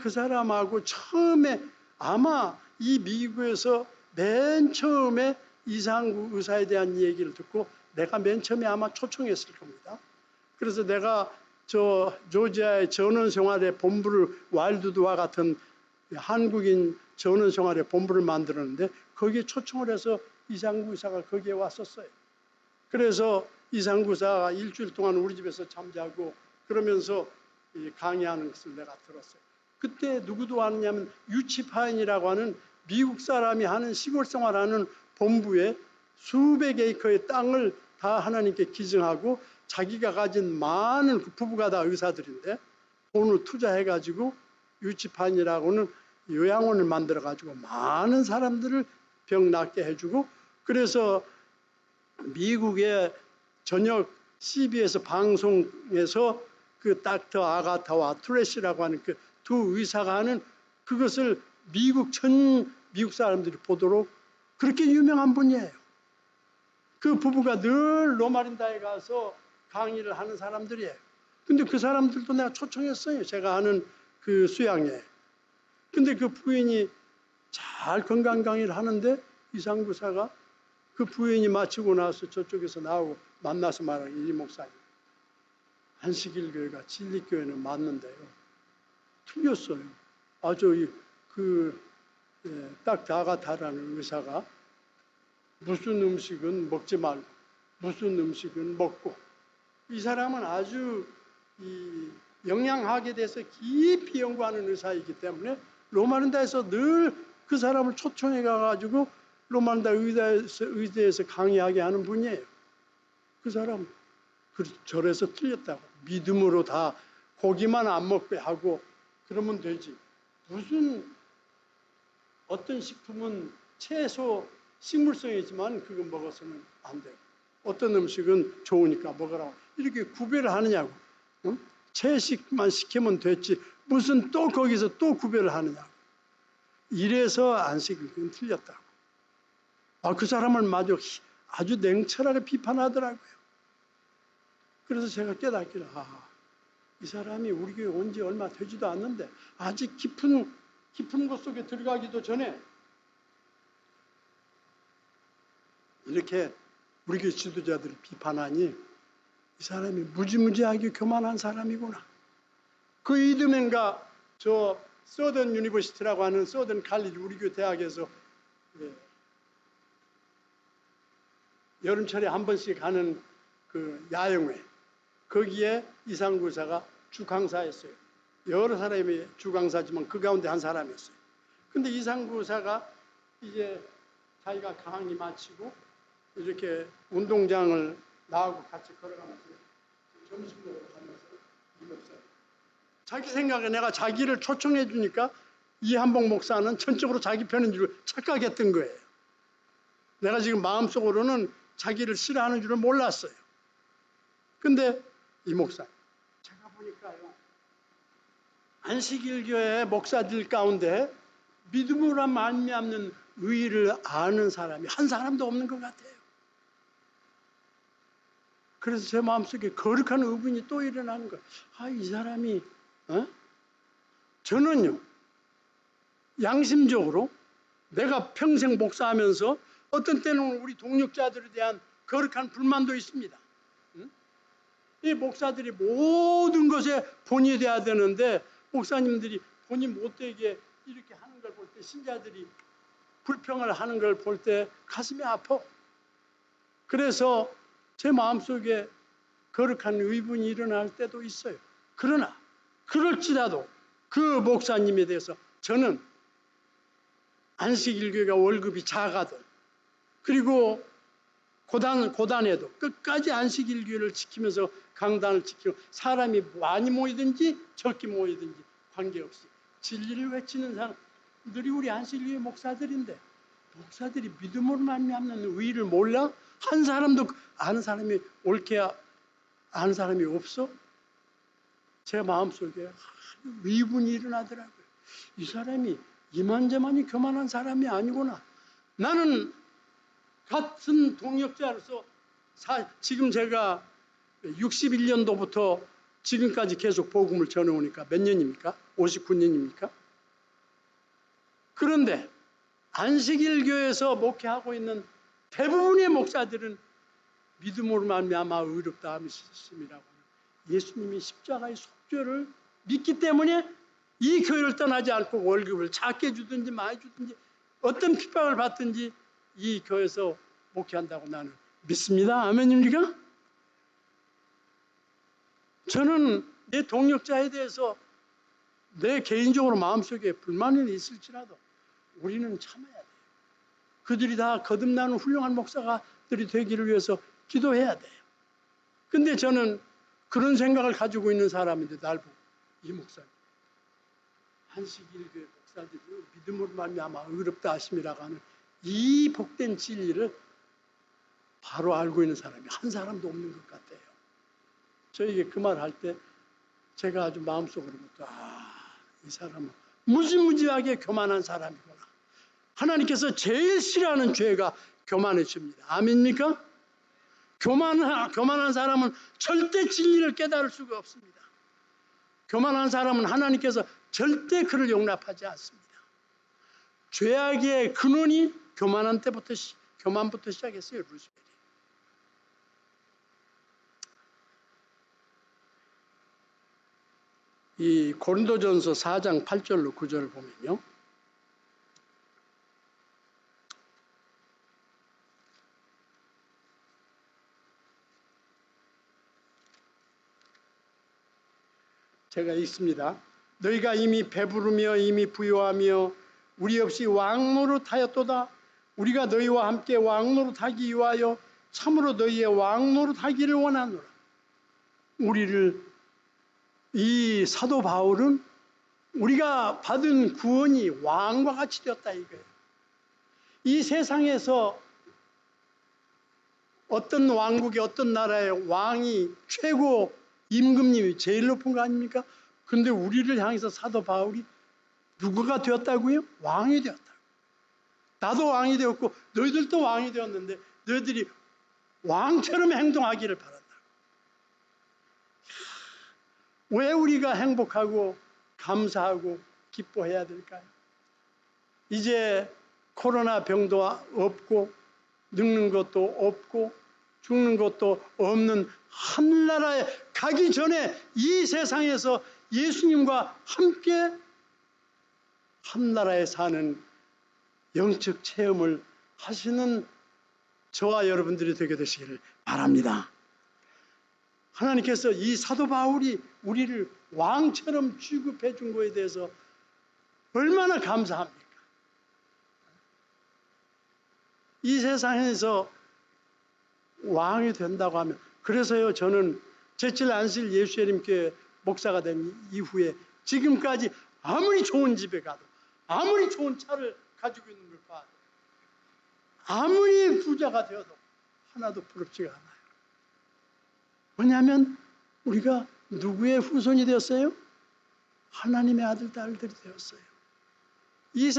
그 사람하고 처음에 아마 이 미국에서 맨 처음에 이상구 의사에 대한 얘기를 듣고 내가 맨 처음에 아마 초청했을 겁니다. 그래서 내가 조지아의 전원생활의 본부를 와일드드와 같은 한국인 전원생활의 본부를 만들었는데 거기에 초청을 해서 이상구 의사가 거기에 왔었어요. 그래서 이상구 의사가 일주일 동안 우리 집에서 잠자고 그러면서 강의하는 것을 내가 들었어요. 그때 누구도 왔냐면 유치파인이라고 하는 미국 사람이 하는 시골 생활하는 본부에 수백 에이커의 땅을 다 하나님께 기증하고 자기가 가진 많은 그 부부가 다 의사들인데 돈을 투자해가지고 유치판이라고는 요양원을 만들어가지고 많은 사람들을 병 낫게 해주고 그래서 미국의 저녁 CBS 방송에서 그 닥터 아가타와 트래시라고 하는 그 두 의사가 하는 그것을 미국 사람들이 보도록 그렇게 유명한 분이에요. 그 부부가 늘 로마린다에 가서 강의를 하는 사람들이에요. 근데 그 사람들도 내가 초청했어요. 제가 하는 그 수양회. 근데 그 부인이 잘 건강 강의를 하는데 이상구사가 그 부인이 마치고 나서 저쪽에서 나오고 만나서 말하는 이 목사님. 안식일교회가 진리교회는 맞는데요. 틀렸어요. 아주 딱 아가타라는 의사가 무슨 음식은 먹지 말고 무슨 음식은 먹고 이 사람은 아주 이 영양학에 대해서 깊이 연구하는 의사이기 때문에 로마린다에서 늘 그 사람을 초청해 가가지고 로마린다 의대에서 강의하게 하는 분이에요. 그 사람 절에서 틀렸다고 믿음으로 다 고기만 안 먹게 하고 그러면 되지. 무슨 어떤 식품은 채소 식물성이지만 그거 먹어서는 안 돼요. 어떤 음식은 좋으니까 먹으라고 이렇게 구별을 하느냐고. 응? 채식만 시키면 됐지 무슨 또 거기서 또 구별을 하느냐고. 이래서 안식일은 틀렸다고. 그 사람을 마저 아주 냉철하게 비판하더라고요. 그래서 제가 깨닫기를 이 사람이 우리 교회 온 지 얼마 되지도 않는데 아직 깊은 곳 속에 들어가기도 전에 이렇게 우리 교회 지도자들을 비판하니 이 사람이 무지무지하게 교만한 사람이구나. 그 이듬해인가 서던 유니버시티라고 하는 서던 칼리지 우리 교회 대학에서 여름철에 한 번씩 하는 그 야영회 거기에 이상구 의사가 주강사였어요. 여러 사람이 주강사지만 그 가운데 한 사람이었어요. 근데 이상구 의사가 이제 자기가 강의 마치고 이렇게 운동장을 나하고 같이 걸어가면서 점심 먹으러 가면서 이 목사 자기 생각에 내가 자기를 초청해 주니까 이한복 목사는 전적으로 자기 편인 줄 착각했던 거예요. 내가 지금 마음속으로는 자기를 싫어하는 줄은 몰랐어요. 근데 이 목사 제가 보니까요 안식일교회 목사들 가운데 믿음으로 말미암는 의의를 아는 사람이 한 사람도 없는 것 같아요. 그래서 제 마음속에 거룩한 의문이 또 일어나는 거예요. 이 사람이 저는요 양심적으로 내가 평생 목사하면서 어떤 때는 우리 동역자들에 대한 거룩한 불만도 있습니다. 이 목사들이 모든 것에 본이 돼야 되는데 목사님들이 본이 못되게 이렇게 하는 걸 볼 때 신자들이 불평을 하는 걸 볼 때 가슴이 아파. 그래서 제 마음속에 거룩한 의문이 일어날 때도 있어요. 그러나 그럴지라도 그 목사님에 대해서 저는 안식일교회가 월급이 작아도 그리고 고단해도 끝까지 안식일교회를 지키면서 강단을 지키고 사람이 많이 모이든지 적게 모이든지 관계없이 진리를 외치는 사람들이 우리 안식일교회 목사들인데 목사들이 믿음으로 말미암는 의의를 몰라? 한 사람도 아는 사람이 옳게 아는 사람이 없어? 제 마음속에 위분이 일어나더라고요. 이 사람이 이만저만이 교만한 사람이 아니구나. 나는 같은 동역자로서 지금 제가 61년도부터 지금까지 계속 복음을 전해오니까 몇 년입니까? 59년입니까? 그런데 안식일 교회에서 목회하고 있는 대부분의 목사들은 믿음으로 말미암아 의롭다 하심이라고 하는 예수님이 십자가의 속죄를 믿기 때문에 이 교회를 떠나지 않고 월급을 작게 주든지 많이 주든지 어떤 핍박을 받든지 이 교회에서 목회한다고 나는 믿습니다. 아멘입니까? 저는 내 동역자에 대해서 내 개인적으로 마음속에 불만이 있을지라도 우리는 참아야 돼요. 그들이 다 거듭나는 훌륭한 목사들이 되기를 위해서 기도해야 돼요. 근데 저는 그런 생각을 가지고 있는 사람인데 날 보고 이 목사님 안식일교회 목사들이 믿음으로 말미암아 의롭다 하심이라고 하는 이 복된 진리를 바로 알고 있는 사람이 한 사람도 없는 것 같아요. 저에게 그 말 할 때 제가 아주 마음속으로부터 이 사람은 무지무지하게 교만한 사람이구나. 하나님께서 제일 싫어하는 죄가 교만해집니다. 아멘입니까? 교만한 사람은 절대 진리를 깨달을 수가 없습니다. 교만한 사람은 하나님께서 절대 그를 용납하지 않습니다. 죄악의 근원이 교만부터 시작했어요. 루시펠이. 이 고린도전서 4장 8절로 9절을 보면요. 제가 읽습니다. 너희가 이미 배부르며 이미 부요하며 우리 없이 왕노릇하였도다. 우리가 너희와 함께 왕노릇하기 위하여 참으로 너희의 왕노릇하기를 원하노라. 이 사도 바울은 우리가 받은 구원이 왕과 같이 되었다 이거예요. 이 세상에서 어떤 왕국의 어떤 나라의 왕이 최고 임금님이 제일 높은 거 아닙니까? 근데 우리를 향해서 사도 바울이 누구가 되었다고요? 왕이 되었다고. 나도 왕이 되었고 너희들도 왕이 되었는데 너희들이 왕처럼 행동하기를 바란다고. 왜 우리가 행복하고 감사하고 기뻐해야 될까요? 이제 코로나 병도 없고 늙는 것도 없고 죽는 것도 없는 하늘나라에 가기 전에 이 세상에서 예수님과 함께 하늘나라에 사는 영적 체험을 하시는 저와 여러분들이 되게 되시기를 바랍니다. 하나님께서 이 사도 바울이 우리를 왕처럼 취급해 준 것에 대해서 얼마나 감사합니까? 이 세상에서 왕이 된다고 하면, 그래서요 저는 제칠 안실 예수예림교회 목사가 된 이후에 지금까지 아무리 좋은 집에 가도 아무리 좋은 차를 가지고 있는 걸 봐도 아무리 부자가 되어도 하나도 부럽지가 않아요. 왜냐하면 우리가 누구의 후손이 되었어요? 하나님의 아들, 딸들이 되었어요. 이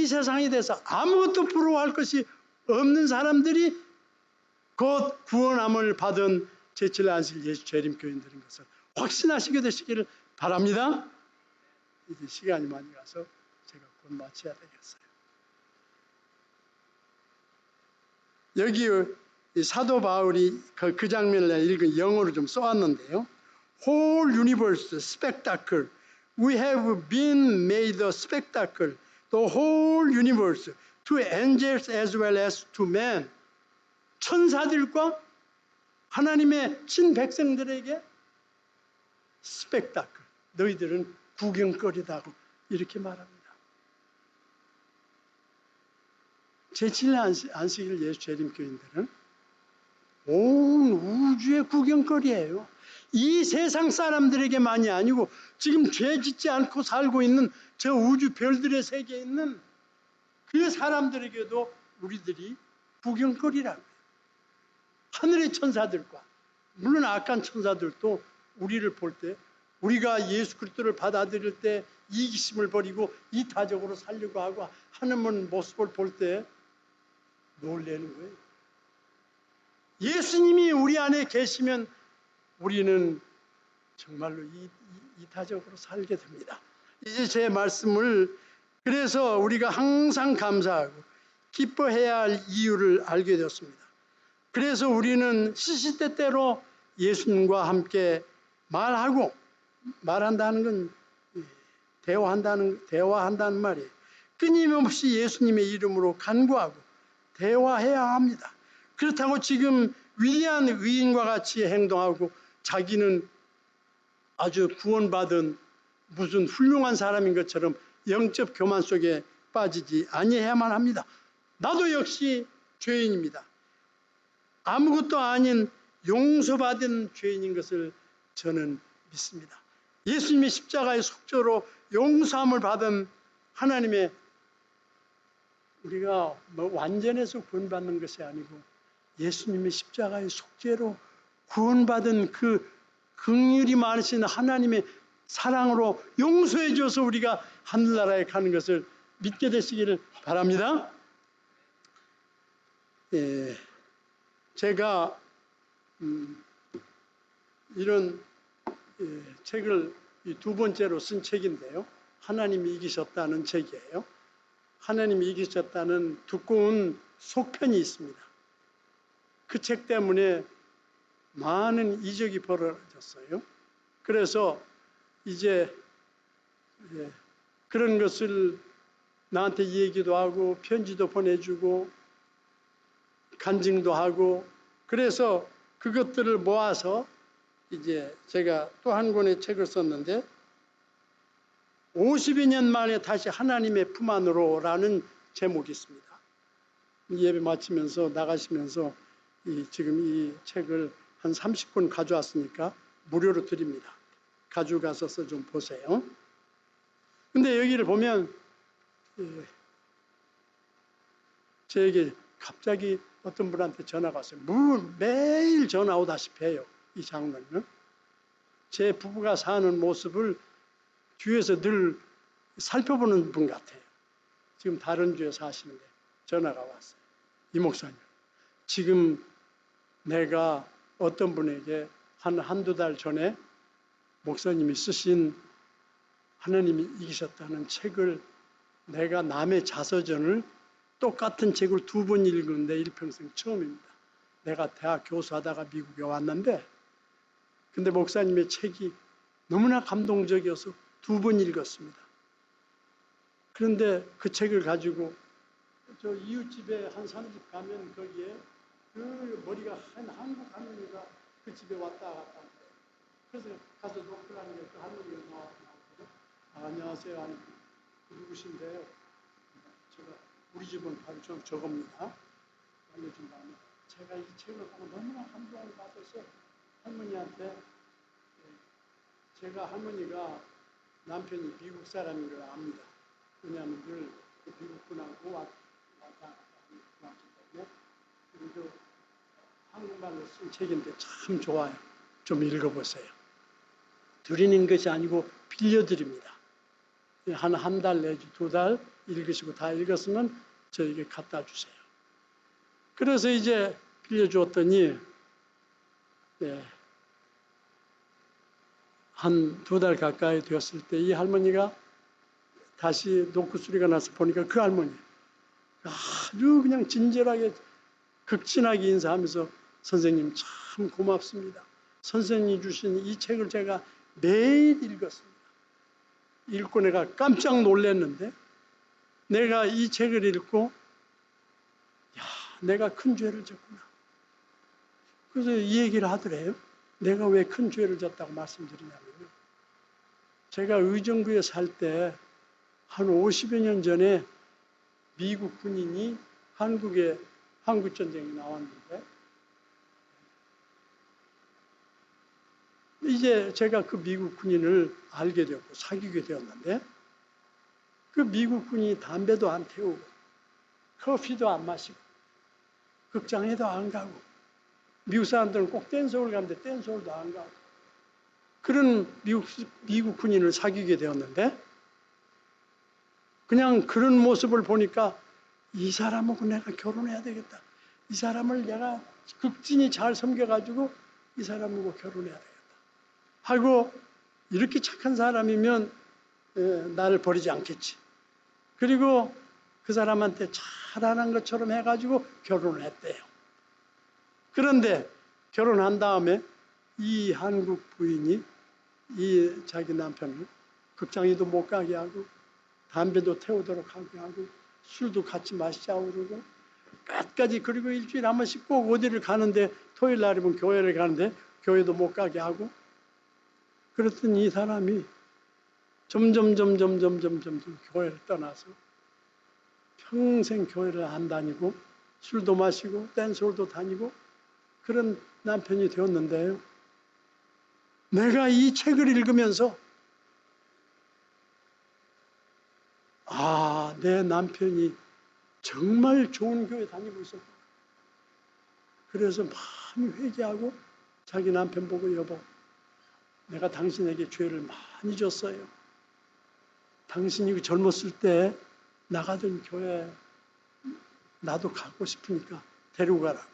세상에 대해서 아무것도 부러워할 것이 없는 사람들이 곧 구원함을 받은 제칠 안실 예수 재림교인들인 것을 확신하시게 되시기를 바랍니다. 이제 시간이 많이 가서 제가 곧 마쳐야 되겠어요. 여기 이 사도 바울이 그 장면을 읽은 영어로 좀 써왔는데요. Whole universe spectacle. We have been made a spectacle. The whole universe to angels as well as to men. 천사들과 하나님의 친백성들에게 스펙타클. 너희들은 구경거리다고 이렇게 말합니다. 제7일 안식일 예수 재림교인들은 온 우주의 구경거리예요. 이 세상 사람들에게만이 아니고 지금 죄 짓지 않고 살고 있는 저 우주 별들의 세계에 있는 그 사람들에게도 우리들이 구경거리라고요. 하늘의 천사들과 물론 악한 천사들도 우리를 볼 때, 우리가 예수 그리스도를 받아들일 때 이기심을 버리고 이타적으로 살려고 하고 하는 모습을 볼 때 놀라는 거예요. 예수님이 우리 안에 계시면 우리는 정말로 이타적으로 살게 됩니다. 이제 제 말씀을, 그래서 우리가 항상 감사하고 기뻐해야 할 이유를 알게 되었습니다. 그래서 우리는 시시때때로 예수님과 함께 말한다는 건 대화한다는 말이에요. 끊임없이 예수님의 이름으로 간구하고 대화해야 합니다. 그렇다고 지금 위대한 의인과 같이 행동하고 자기는 아주 구원받은 무슨 훌륭한 사람인 것처럼 영적 교만 속에 빠지지 아니해야만 합니다. 나도 역시 죄인입니다. 아무것도 아닌 용서받은 죄인인 것을 저는 믿습니다. 예수님의 십자가의 속죄로 용서함을 받은 하나님의, 우리가 완전해서 구원받는 것이 아니고 예수님의 십자가의 속죄로 구원받은 그 긍휼이 많으신 하나님의 사랑으로 용서해 줘서 우리가 하늘나라에 가는 것을 믿게 되시기를 바랍니다. 제가 이런 책을 두 번째로 쓴 책인데요. 하나님이 이기셨다는 책이에요. 하나님이 이기셨다는 두꺼운 속편이 있습니다. 그 책 때문에 많은 이적이 벌어졌어요. 그래서 이제 그런 것을 나한테 얘기도 하고 편지도 보내주고 간증도 하고, 그래서 그것들을 모아서 이제 제가 또 한 권의 책을 썼는데 50여 년 만에 다시 하나님의 품 안으로라는 제목이 있습니다. 예배 마치면서 나가시면서 지금 이 책을 한 30권 가져왔으니까 무료로 드립니다. 가져가셔서 좀 보세요. 근데 여기를 보면 저에게 갑자기 어떤 분한테 전화가 왔어요. 매일 전화 오다시피 해요. 이 장로는. 제 부부가 사는 모습을 주위에서 늘 살펴보는 분 같아요. 지금 다른 주에 사시는데 전화가 왔어요. 이 목사님, 지금 내가 어떤 분에게 한두 달 전에 목사님이 쓰신 하나님이 이기셨다는 책을, 내가 남의 자서전을 똑같은 책을 2번 읽었는데 일평생 처음입니다. 내가 대학 교수하다가 미국에 왔는데 근데 목사님의 책이 너무나 감동적이어서 2번 읽었습니다. 그런데 그 책을 가지고 저 이웃집에 한 3집 가면 거기에 그 머리가 한 한국 할머니가 그 집에 왔다 갔다 해요. 그래서 가서 녹음하는 게 그 할머니가 나왔거든요. 안녕하세요. 누구신데요? 제가 우리 집은 바로 저겁니다. 알려준 다음에 제가 이 책을 보고 너무나 감동을 받아서 할머니한테, 제가 할머니가 남편이 미국 사람인 걸 압니다. 왜냐하면 늘 미국 분하고 왔다 갔다 왔기 때문에. 그리고 한국말로 쓴 책인데 참 좋아요. 좀 읽어보세요. 드리는 것이 아니고 빌려드립니다. 한 달 내지 2달 읽으시고 다 읽었으면 저에게 갖다 주세요. 그래서 이제 빌려주었더니 한 2달 가까이 되었을 때 이 할머니가 다시 노크 소리가 나서 보니까 그 할머니 아주 그냥 친절하게 극진하게 인사하면서 선생님 참 고맙습니다. 선생님이 주신 이 책을 제가 매일 읽었습니다. 읽고 내가 깜짝 놀랐는데, 내가 이 책을 읽고 내가 큰 죄를 졌구나. 그래서 이 얘기를 하더래요. 내가 왜 큰 죄를 졌다고 말씀드리냐면요, 제가 의정부에 살 때 한 50여 년 전에 미국 군인이 한국에 한국전쟁이 나왔는데 이제 제가 그 미국 군인을 알게 되었고 사귀게 되었는데 그 미국 군인이 담배도 안 태우고 커피도 안 마시고 극장에도 안 가고 미국 사람들은 꼭 댄스홀 가는데 댄스홀도 안 가고 그런 미국 군인을 사귀게 되었는데 그냥 그런 모습을 보니까 이 사람하고 내가 결혼해야 되겠다. 이 사람을 내가 극진히 잘 섬겨가지고 이 사람하고 결혼해야 되겠다. 하고 이렇게 착한 사람이면 나를 버리지 않겠지. 그리고 그 사람한테 잘하는 것처럼 해가지고 결혼을 했대요. 그런데 결혼한 다음에 이 한국 부인이 이 자기 남편을 극장에도 못 가게 하고 담배도 태우도록 하게 하고 술도 같이 마시자고 그러고 끝까지 그리고 일주일에 한 번씩 꼭 어디를 가는데 토요일 날이면 교회를 가는데 교회도 못 가게 하고 그랬더니 이 사람이 점점 교회를 떠나서 평생 교회를 안 다니고 술도 마시고 댄스홀도 다니고 그런 남편이 되었는데요. 내가 이 책을 읽으면서 내 남편이 정말 좋은 교회 다니고 있었구나. 그래서 많이 회개하고 자기 남편 보고 여보 내가 당신에게 죄를 많이 줬어요. 당신이 젊었을 때 나가던 교회 나도 가고 싶으니까 데리고 가라.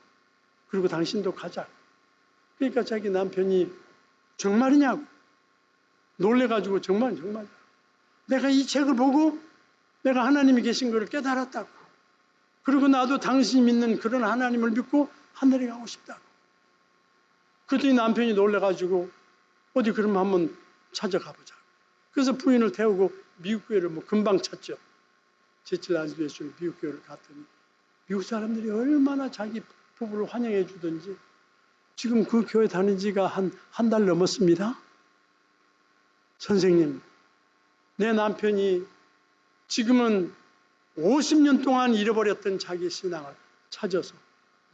그리고 당신도 가자. 그러니까 자기 남편이 정말이냐고 놀래가지고 정말 내가 이 책을 보고 내가 하나님이 계신 것을 깨달았다고. 그리고 나도 당신이 믿는 그런 하나님을 믿고 하늘에 가고 싶다고. 그랬더니 남편이 놀래가지고 어디 그러면 한번 찾아가 보자. 그래서 부인을 태우고 미국 교회를 금방 찾죠. 제칠 안수예수를 미국 교회를 갔더니 미국 사람들이 얼마나 자기 부부를 환영해 주든지 지금 그 교회 다닌 지가 한 달 넘었습니다. 선생님, 내 남편이 지금은 50년 동안 잃어버렸던 자기 신앙을 찾아서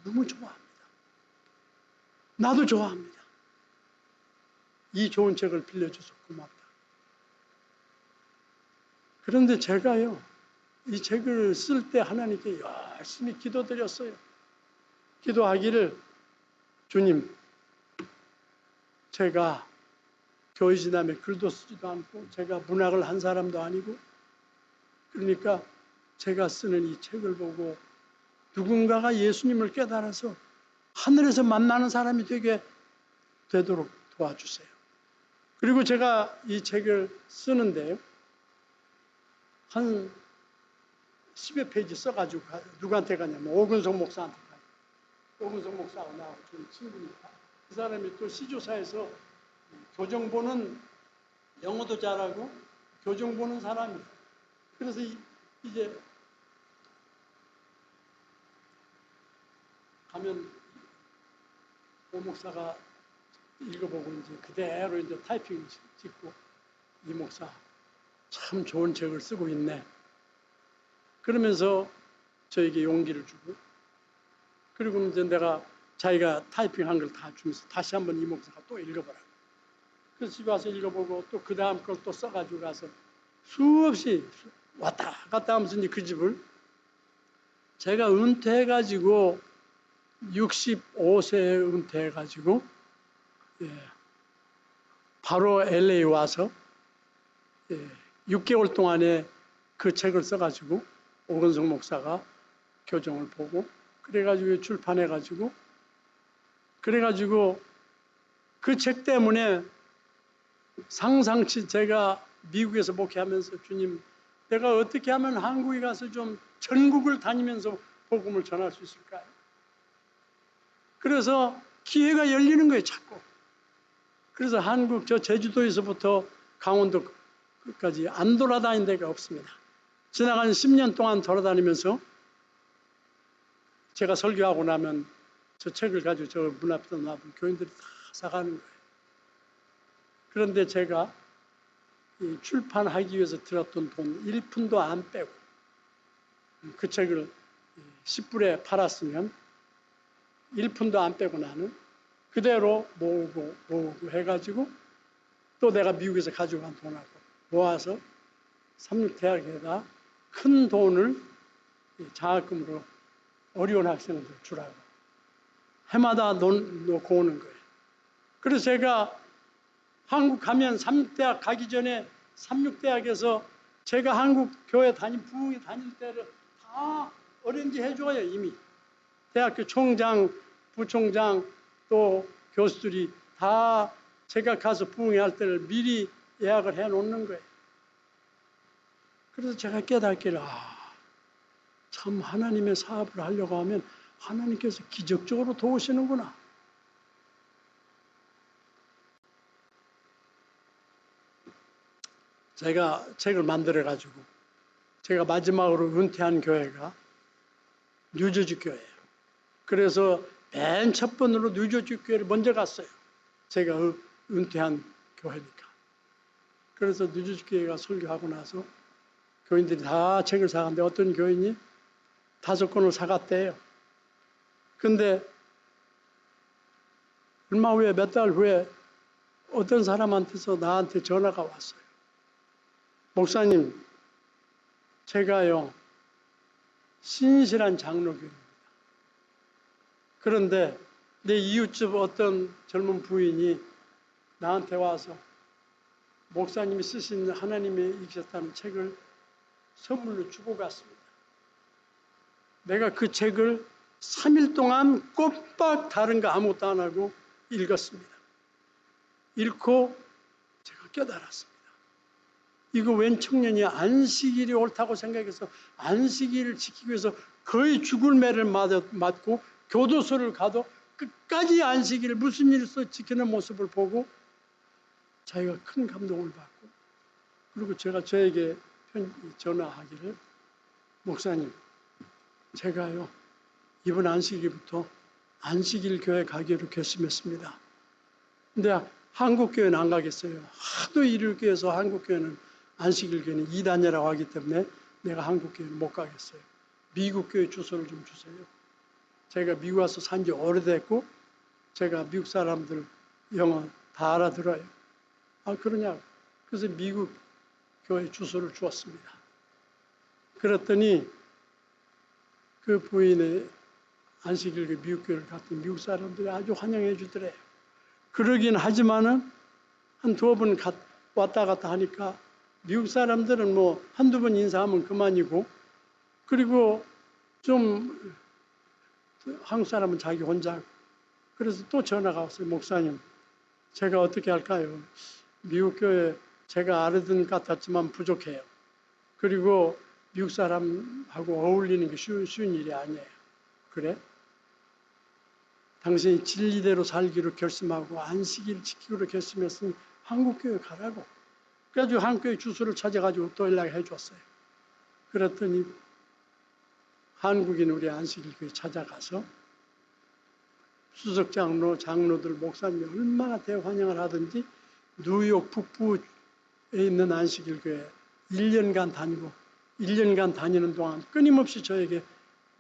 너무 좋아합니다. 나도 좋아합니다. 이 좋은 책을 빌려줘서 고맙다. 그런데 제가요, 이 책을 쓸 때 하나님께 열심히 기도드렸어요. 기도하기를 주님, 제가 교회 지남에 글도 쓰지도 않고 제가 문학을 한 사람도 아니고 그러니까 제가 쓰는 이 책을 보고 누군가가 예수님을 깨달아서 하늘에서 만나는 사람이 되도록 도와주세요. 그리고 제가 이 책을 쓰는데요. 한 10여 페이지 써가지고 누구한테 가냐면 오근성 목사한테 가요. 오근성 목사가 나하고 좀 친구니까 그 사람이 또 시조사에서 교정 보는 영어도 잘하고 교정 보는 사람이에요. 그래서 이제 가면 오 목사가 읽어보고 이제 그대로 이제 타이핑 찍고 이 목사 참 좋은 책을 쓰고 있네. 그러면서 저에게 용기를 주고 그리고 이제 내가 자기가 타이핑한 걸 다 주면서 다시 한번 이 목사가 또 읽어보라고. 그래서 집에 와서 읽어보고 또 그 다음 걸 또 써가지고 가서 수없이 왔다 갔다 하면서 이제 그 집을 제가 은퇴해가지고 65세에 은퇴해가지고 바로 LA 와서 6개월 동안에 그 책을 써가지고 오건성 목사가 교정을 보고 그래가지고 출판해가지고 그래가지고 그 책 때문에 상상치 제가 미국에서 목회하면서 주님 내가 어떻게 하면 한국에 가서 좀 전국을 다니면서 복음을 전할 수 있을까요? 그래서 기회가 열리는 거예요, 자꾸. 그래서 한국 저 제주도에서부터 강원도까지 안 돌아다닌 데가 없습니다. 지나간 10년 동안 돌아다니면서 제가 설교하고 나면 저 책을 가지고 저 문 앞에다 놔두면 교인들이 다 사가는 거예요. 그런데 제가 이 출판하기 위해서 들었던 돈 1푼도 안 빼고 그 책을 10불에 팔았으면 1푼도 안 빼고 나는 그대로 모으고 해가지고 또 내가 미국에서 가져간 돈하고 모아서 삼육대학에다 큰 돈을 장학금으로 어려운 학생들 주라고 해마다 놓고 오는 거예요. 그래서 제가 한국 가면 삼육대학 가기 전에 삼육대학에서 제가 한국 교회 부흥회 다닐 때를 다 어레인지 해줘요. 이미 대학교 총장, 부총장 또 교수들이 다 제가 가서 부흥회 할 때를 미리 예약을 해놓는 거예요. 그래서 제가 깨닫기를 참 하나님의 사업을 하려고 하면 하나님께서 기적적으로 도우시는구나. 제가 책을 만들어가지고 제가 마지막으로 은퇴한 교회가 뉴저지 교회예요. 그래서 맨 첫 번으로 뉴저지 교회를 먼저 갔어요. 제가 은퇴한 교회니까. 그래서 뉴저지 교회가 설교하고 나서 교인들이 다 책을 사갔는데 어떤 교인이 5권을 사갔대요. 근데 얼마 후에 몇 달 후에 어떤 사람한테서 나한테 전화가 왔어요. 목사님, 제가요 신실한 장로교입니다. 그런데 내 이웃집 어떤 젊은 부인이 나한테 와서 목사님이 쓰신 하나님이 이기셨다는 책을 선물로 주고 갔습니다. 내가 그 책을 3일 동안 꼬박 다른 거 아무것도 안 하고 읽었습니다. 읽고 제가 깨달았습니다. 이거 웬 청년이 안식일이 옳다고 생각해서 안식일을 지키기 위해서 거의 죽을 매를 맞고 교도소를 가도 끝까지 안식일을 무슨 일로서 지키는 모습을 보고 자기가 큰 감동을 받고 그리고 제가 저에게 전화하기를 목사님 제가요 이번 안식일부터 안식일 교회 가기로 결심했습니다. 근데 한국교회는 안 가겠어요. 하도 일을 위해서 한국교회는 안식일 교회는 이단이라고 하기 때문에 내가 한국교회는 못 가겠어요. 미국 교회 주소를 좀 주세요. 제가 미국 와서 산 지 오래됐고 제가 미국 사람들 영어 다 알아들어요. 그러냐고. 그래서 미국 교회 주소를 주었습니다. 그랬더니 그 부인의 안식일 미국 교회를 갔더니 미국 사람들이 아주 환영해 주더래요. 그러긴 하지만은 한 2번 왔다 갔다 하니까 미국 사람들은 뭐 한두 번 인사하면 그만이고 그리고 좀 한국 사람은 자기 혼자 그래서 또 전화가 왔어요. 목사님 제가 어떻게 할까요? 미국 교회 제가 알아듣는 것 같았지만 부족해요. 그리고 미국 사람하고 어울리는 게 쉬운 일이 아니에요. 그래? 당신이 진리대로 살기로 결심하고 안식일 지키기로 결심했으니 한국교회 가라고. 그래가지고 한국교회 주소를 찾아가지고 또 연락해 줬어요. 그랬더니 한국인 우리 안식일교회 찾아가서 수석장로, 장로들, 목사님이 얼마나 대환영을 하든지 뉴욕 북부에 있는 안식일교회 1년간 다니고 1년간 다니는 동안 끊임없이 저에게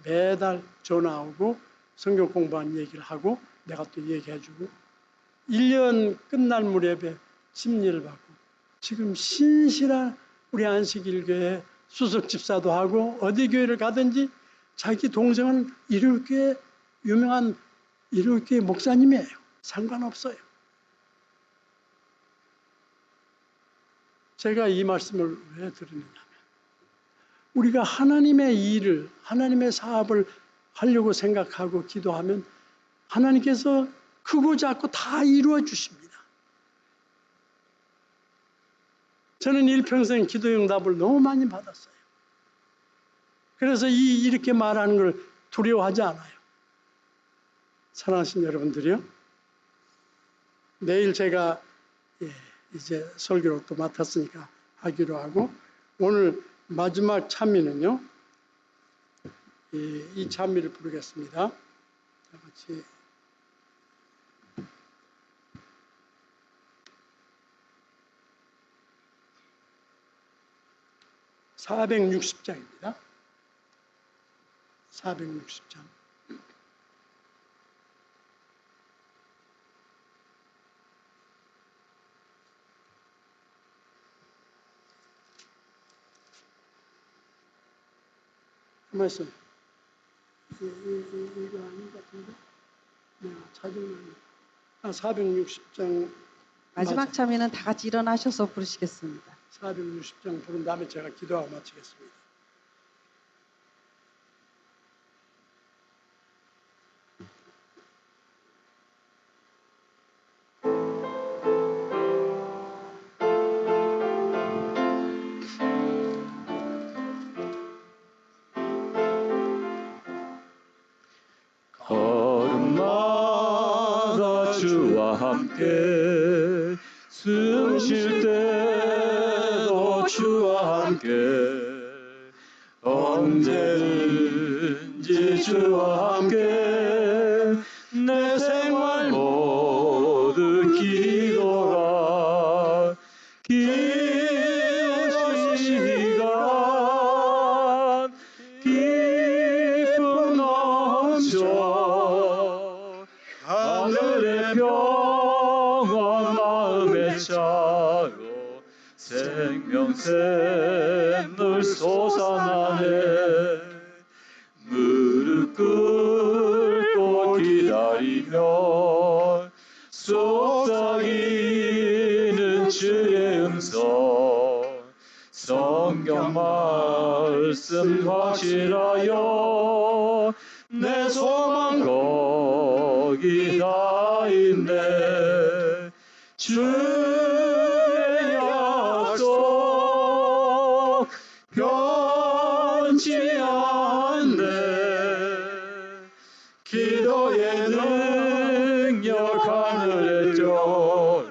매달 전화 오고 성경 공부하는 얘기를 하고 내가 또 얘기해주고 1년 끝날 무렵에 심리를 받고 지금 신실한 우리 안식일교회 수석 집사도 하고 어디 교회를 가든지 자기 동생은 일요일교회 유명한 일요일교회 목사님이에요. 상관없어요. 제가 이 말씀을 왜 드리느냐면 우리가 하나님의 일을 하나님의 사업을 하려고 생각하고 기도하면 하나님께서 크고 작고 다 이루어 주십니다. 저는 일평생 기도 응답을 너무 많이 받았어요. 그래서 이렇게 말하는 걸 두려워하지 않아요. 사랑하신 여러분들이요. 내일 제가 이제 설교를 또 맡았으니까 하기로 하고 오늘 마지막 찬미는요. 이 찬미를 부르겠습니다. 다 같이 460장입니다. 460장. 말씀. 이거 아닌 것 같은데? 내가 찾으면 460장 마지막 참여는 다 같이 일어나셔서 부르시겠습니다. 460장 부른 다음에 제가 기도하고 마치겠습니다. 걸음마다 주와 함께 숨 쉴 때도 주와 함께 언제든지 주와 함께 내 생활 모든 기도가 기도 시간 기쁨 넘쳐 하늘의 평화 마음에 차고 생명샘물 솟아나네 무릎 꿇고 기다리며 속삭이는 주의 음성 성경 말씀 확실하여 내 소망 거기 다 있네 주의 약속 변치 않네 기도의 능력 하늘에 쩔어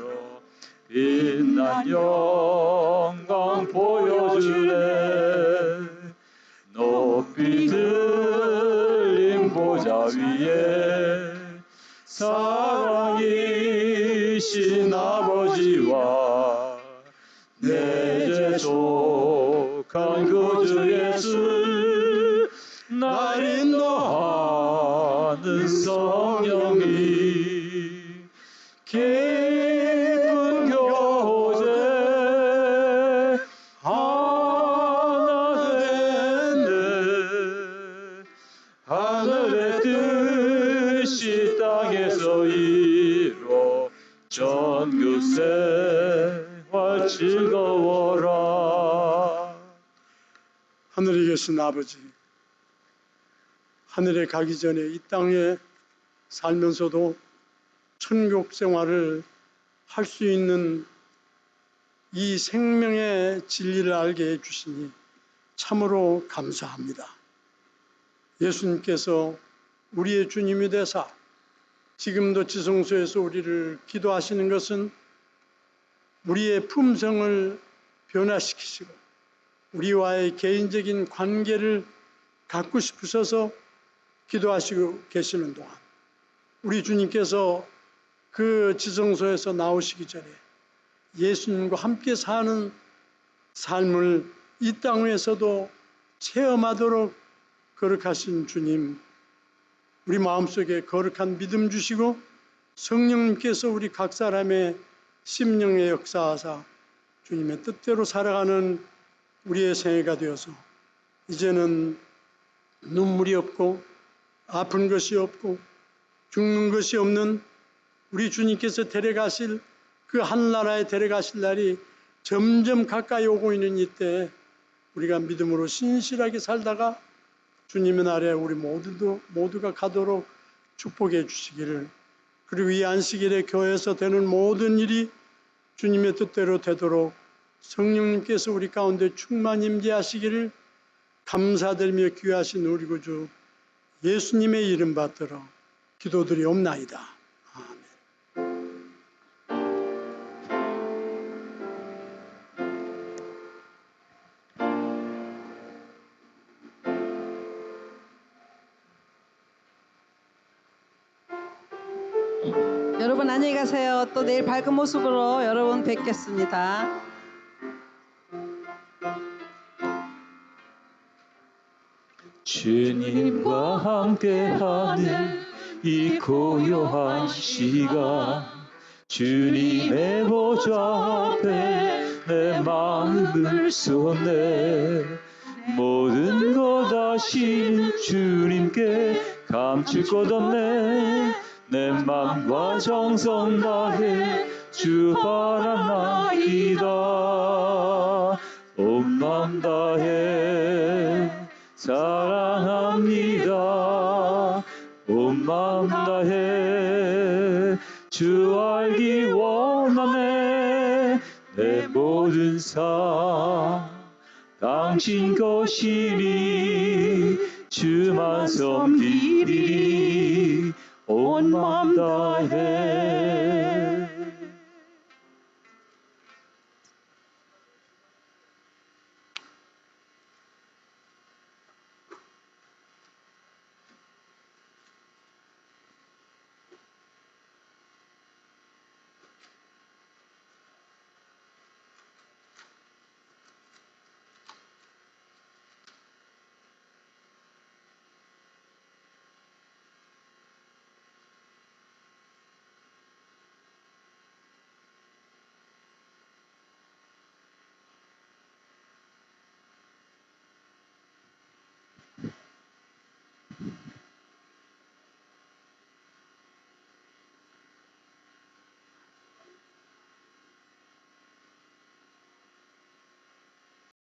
빛난 영광 보여주네 높이 들린 보좌 위에 사랑이신 아버지와 내 죄 속한 구주 예수 날 인도하는 성령이 깊은 교제 하나 됐네 하늘의 뜻이 땅에서 이루어 전국 생활 즐거워라. 하늘에 계신 아버지, 하늘에 가기 전에 이 땅에 살면서도 천국 생활을 할 수 있는 이 생명의 진리를 알게 해주시니 참으로 감사합니다. 예수님께서 우리의 주님이 되사 지금도 지성소에서 우리를 기도하시는 것은 우리의 품성을 변화시키시고 우리와의 개인적인 관계를 갖고 싶으셔서 기도하시고 계시는 동안 우리 주님께서 그 지성소에서 나오시기 전에 예수님과 함께 사는 삶을 이 땅 위에서도 체험하도록 거룩하신 주님, 우리 마음속에 거룩한 믿음 주시고 성령님께서 우리 각 사람의 심령에 역사하사 주님의 뜻대로 살아가는 우리의 생애가 되어서 이제는 눈물이 없고 아픈 것이 없고 죽는 것이 없는 우리 주님께서 데려가실 그 하늘나라에 데려가실 날이 점점 가까이 오고 있는 이때 우리가 믿음으로 신실하게 살다가 주님의 날에 우리 모두가 가도록 축복해 주시기를, 그리고 이 안식일에 교회에서 되는 모든 일이 주님의 뜻대로 되도록 성령님께서 우리 가운데 충만히 임재하시기를 감사드리며 귀하신 우리 구주 예수님의 이름 받들어 기도드리옵나이다. 아멘. 여러분 안녕히 가세요. 또 내일 밝은 모습으로 여러분 뵙겠습니다. 주님과 함께하는 이 고요한 시간 주님의 보좌 앞에 내 마음을 쏟네 모든 것 아시는 주님께 감출 것 없네 내 맘과 정성 다해 주 바라나이다 온 맘 다해 사랑합니다 온 맘 다해 주 알기 원하네 내 모든 삶 당신 것이니 주만 섬기리 온 맘 다해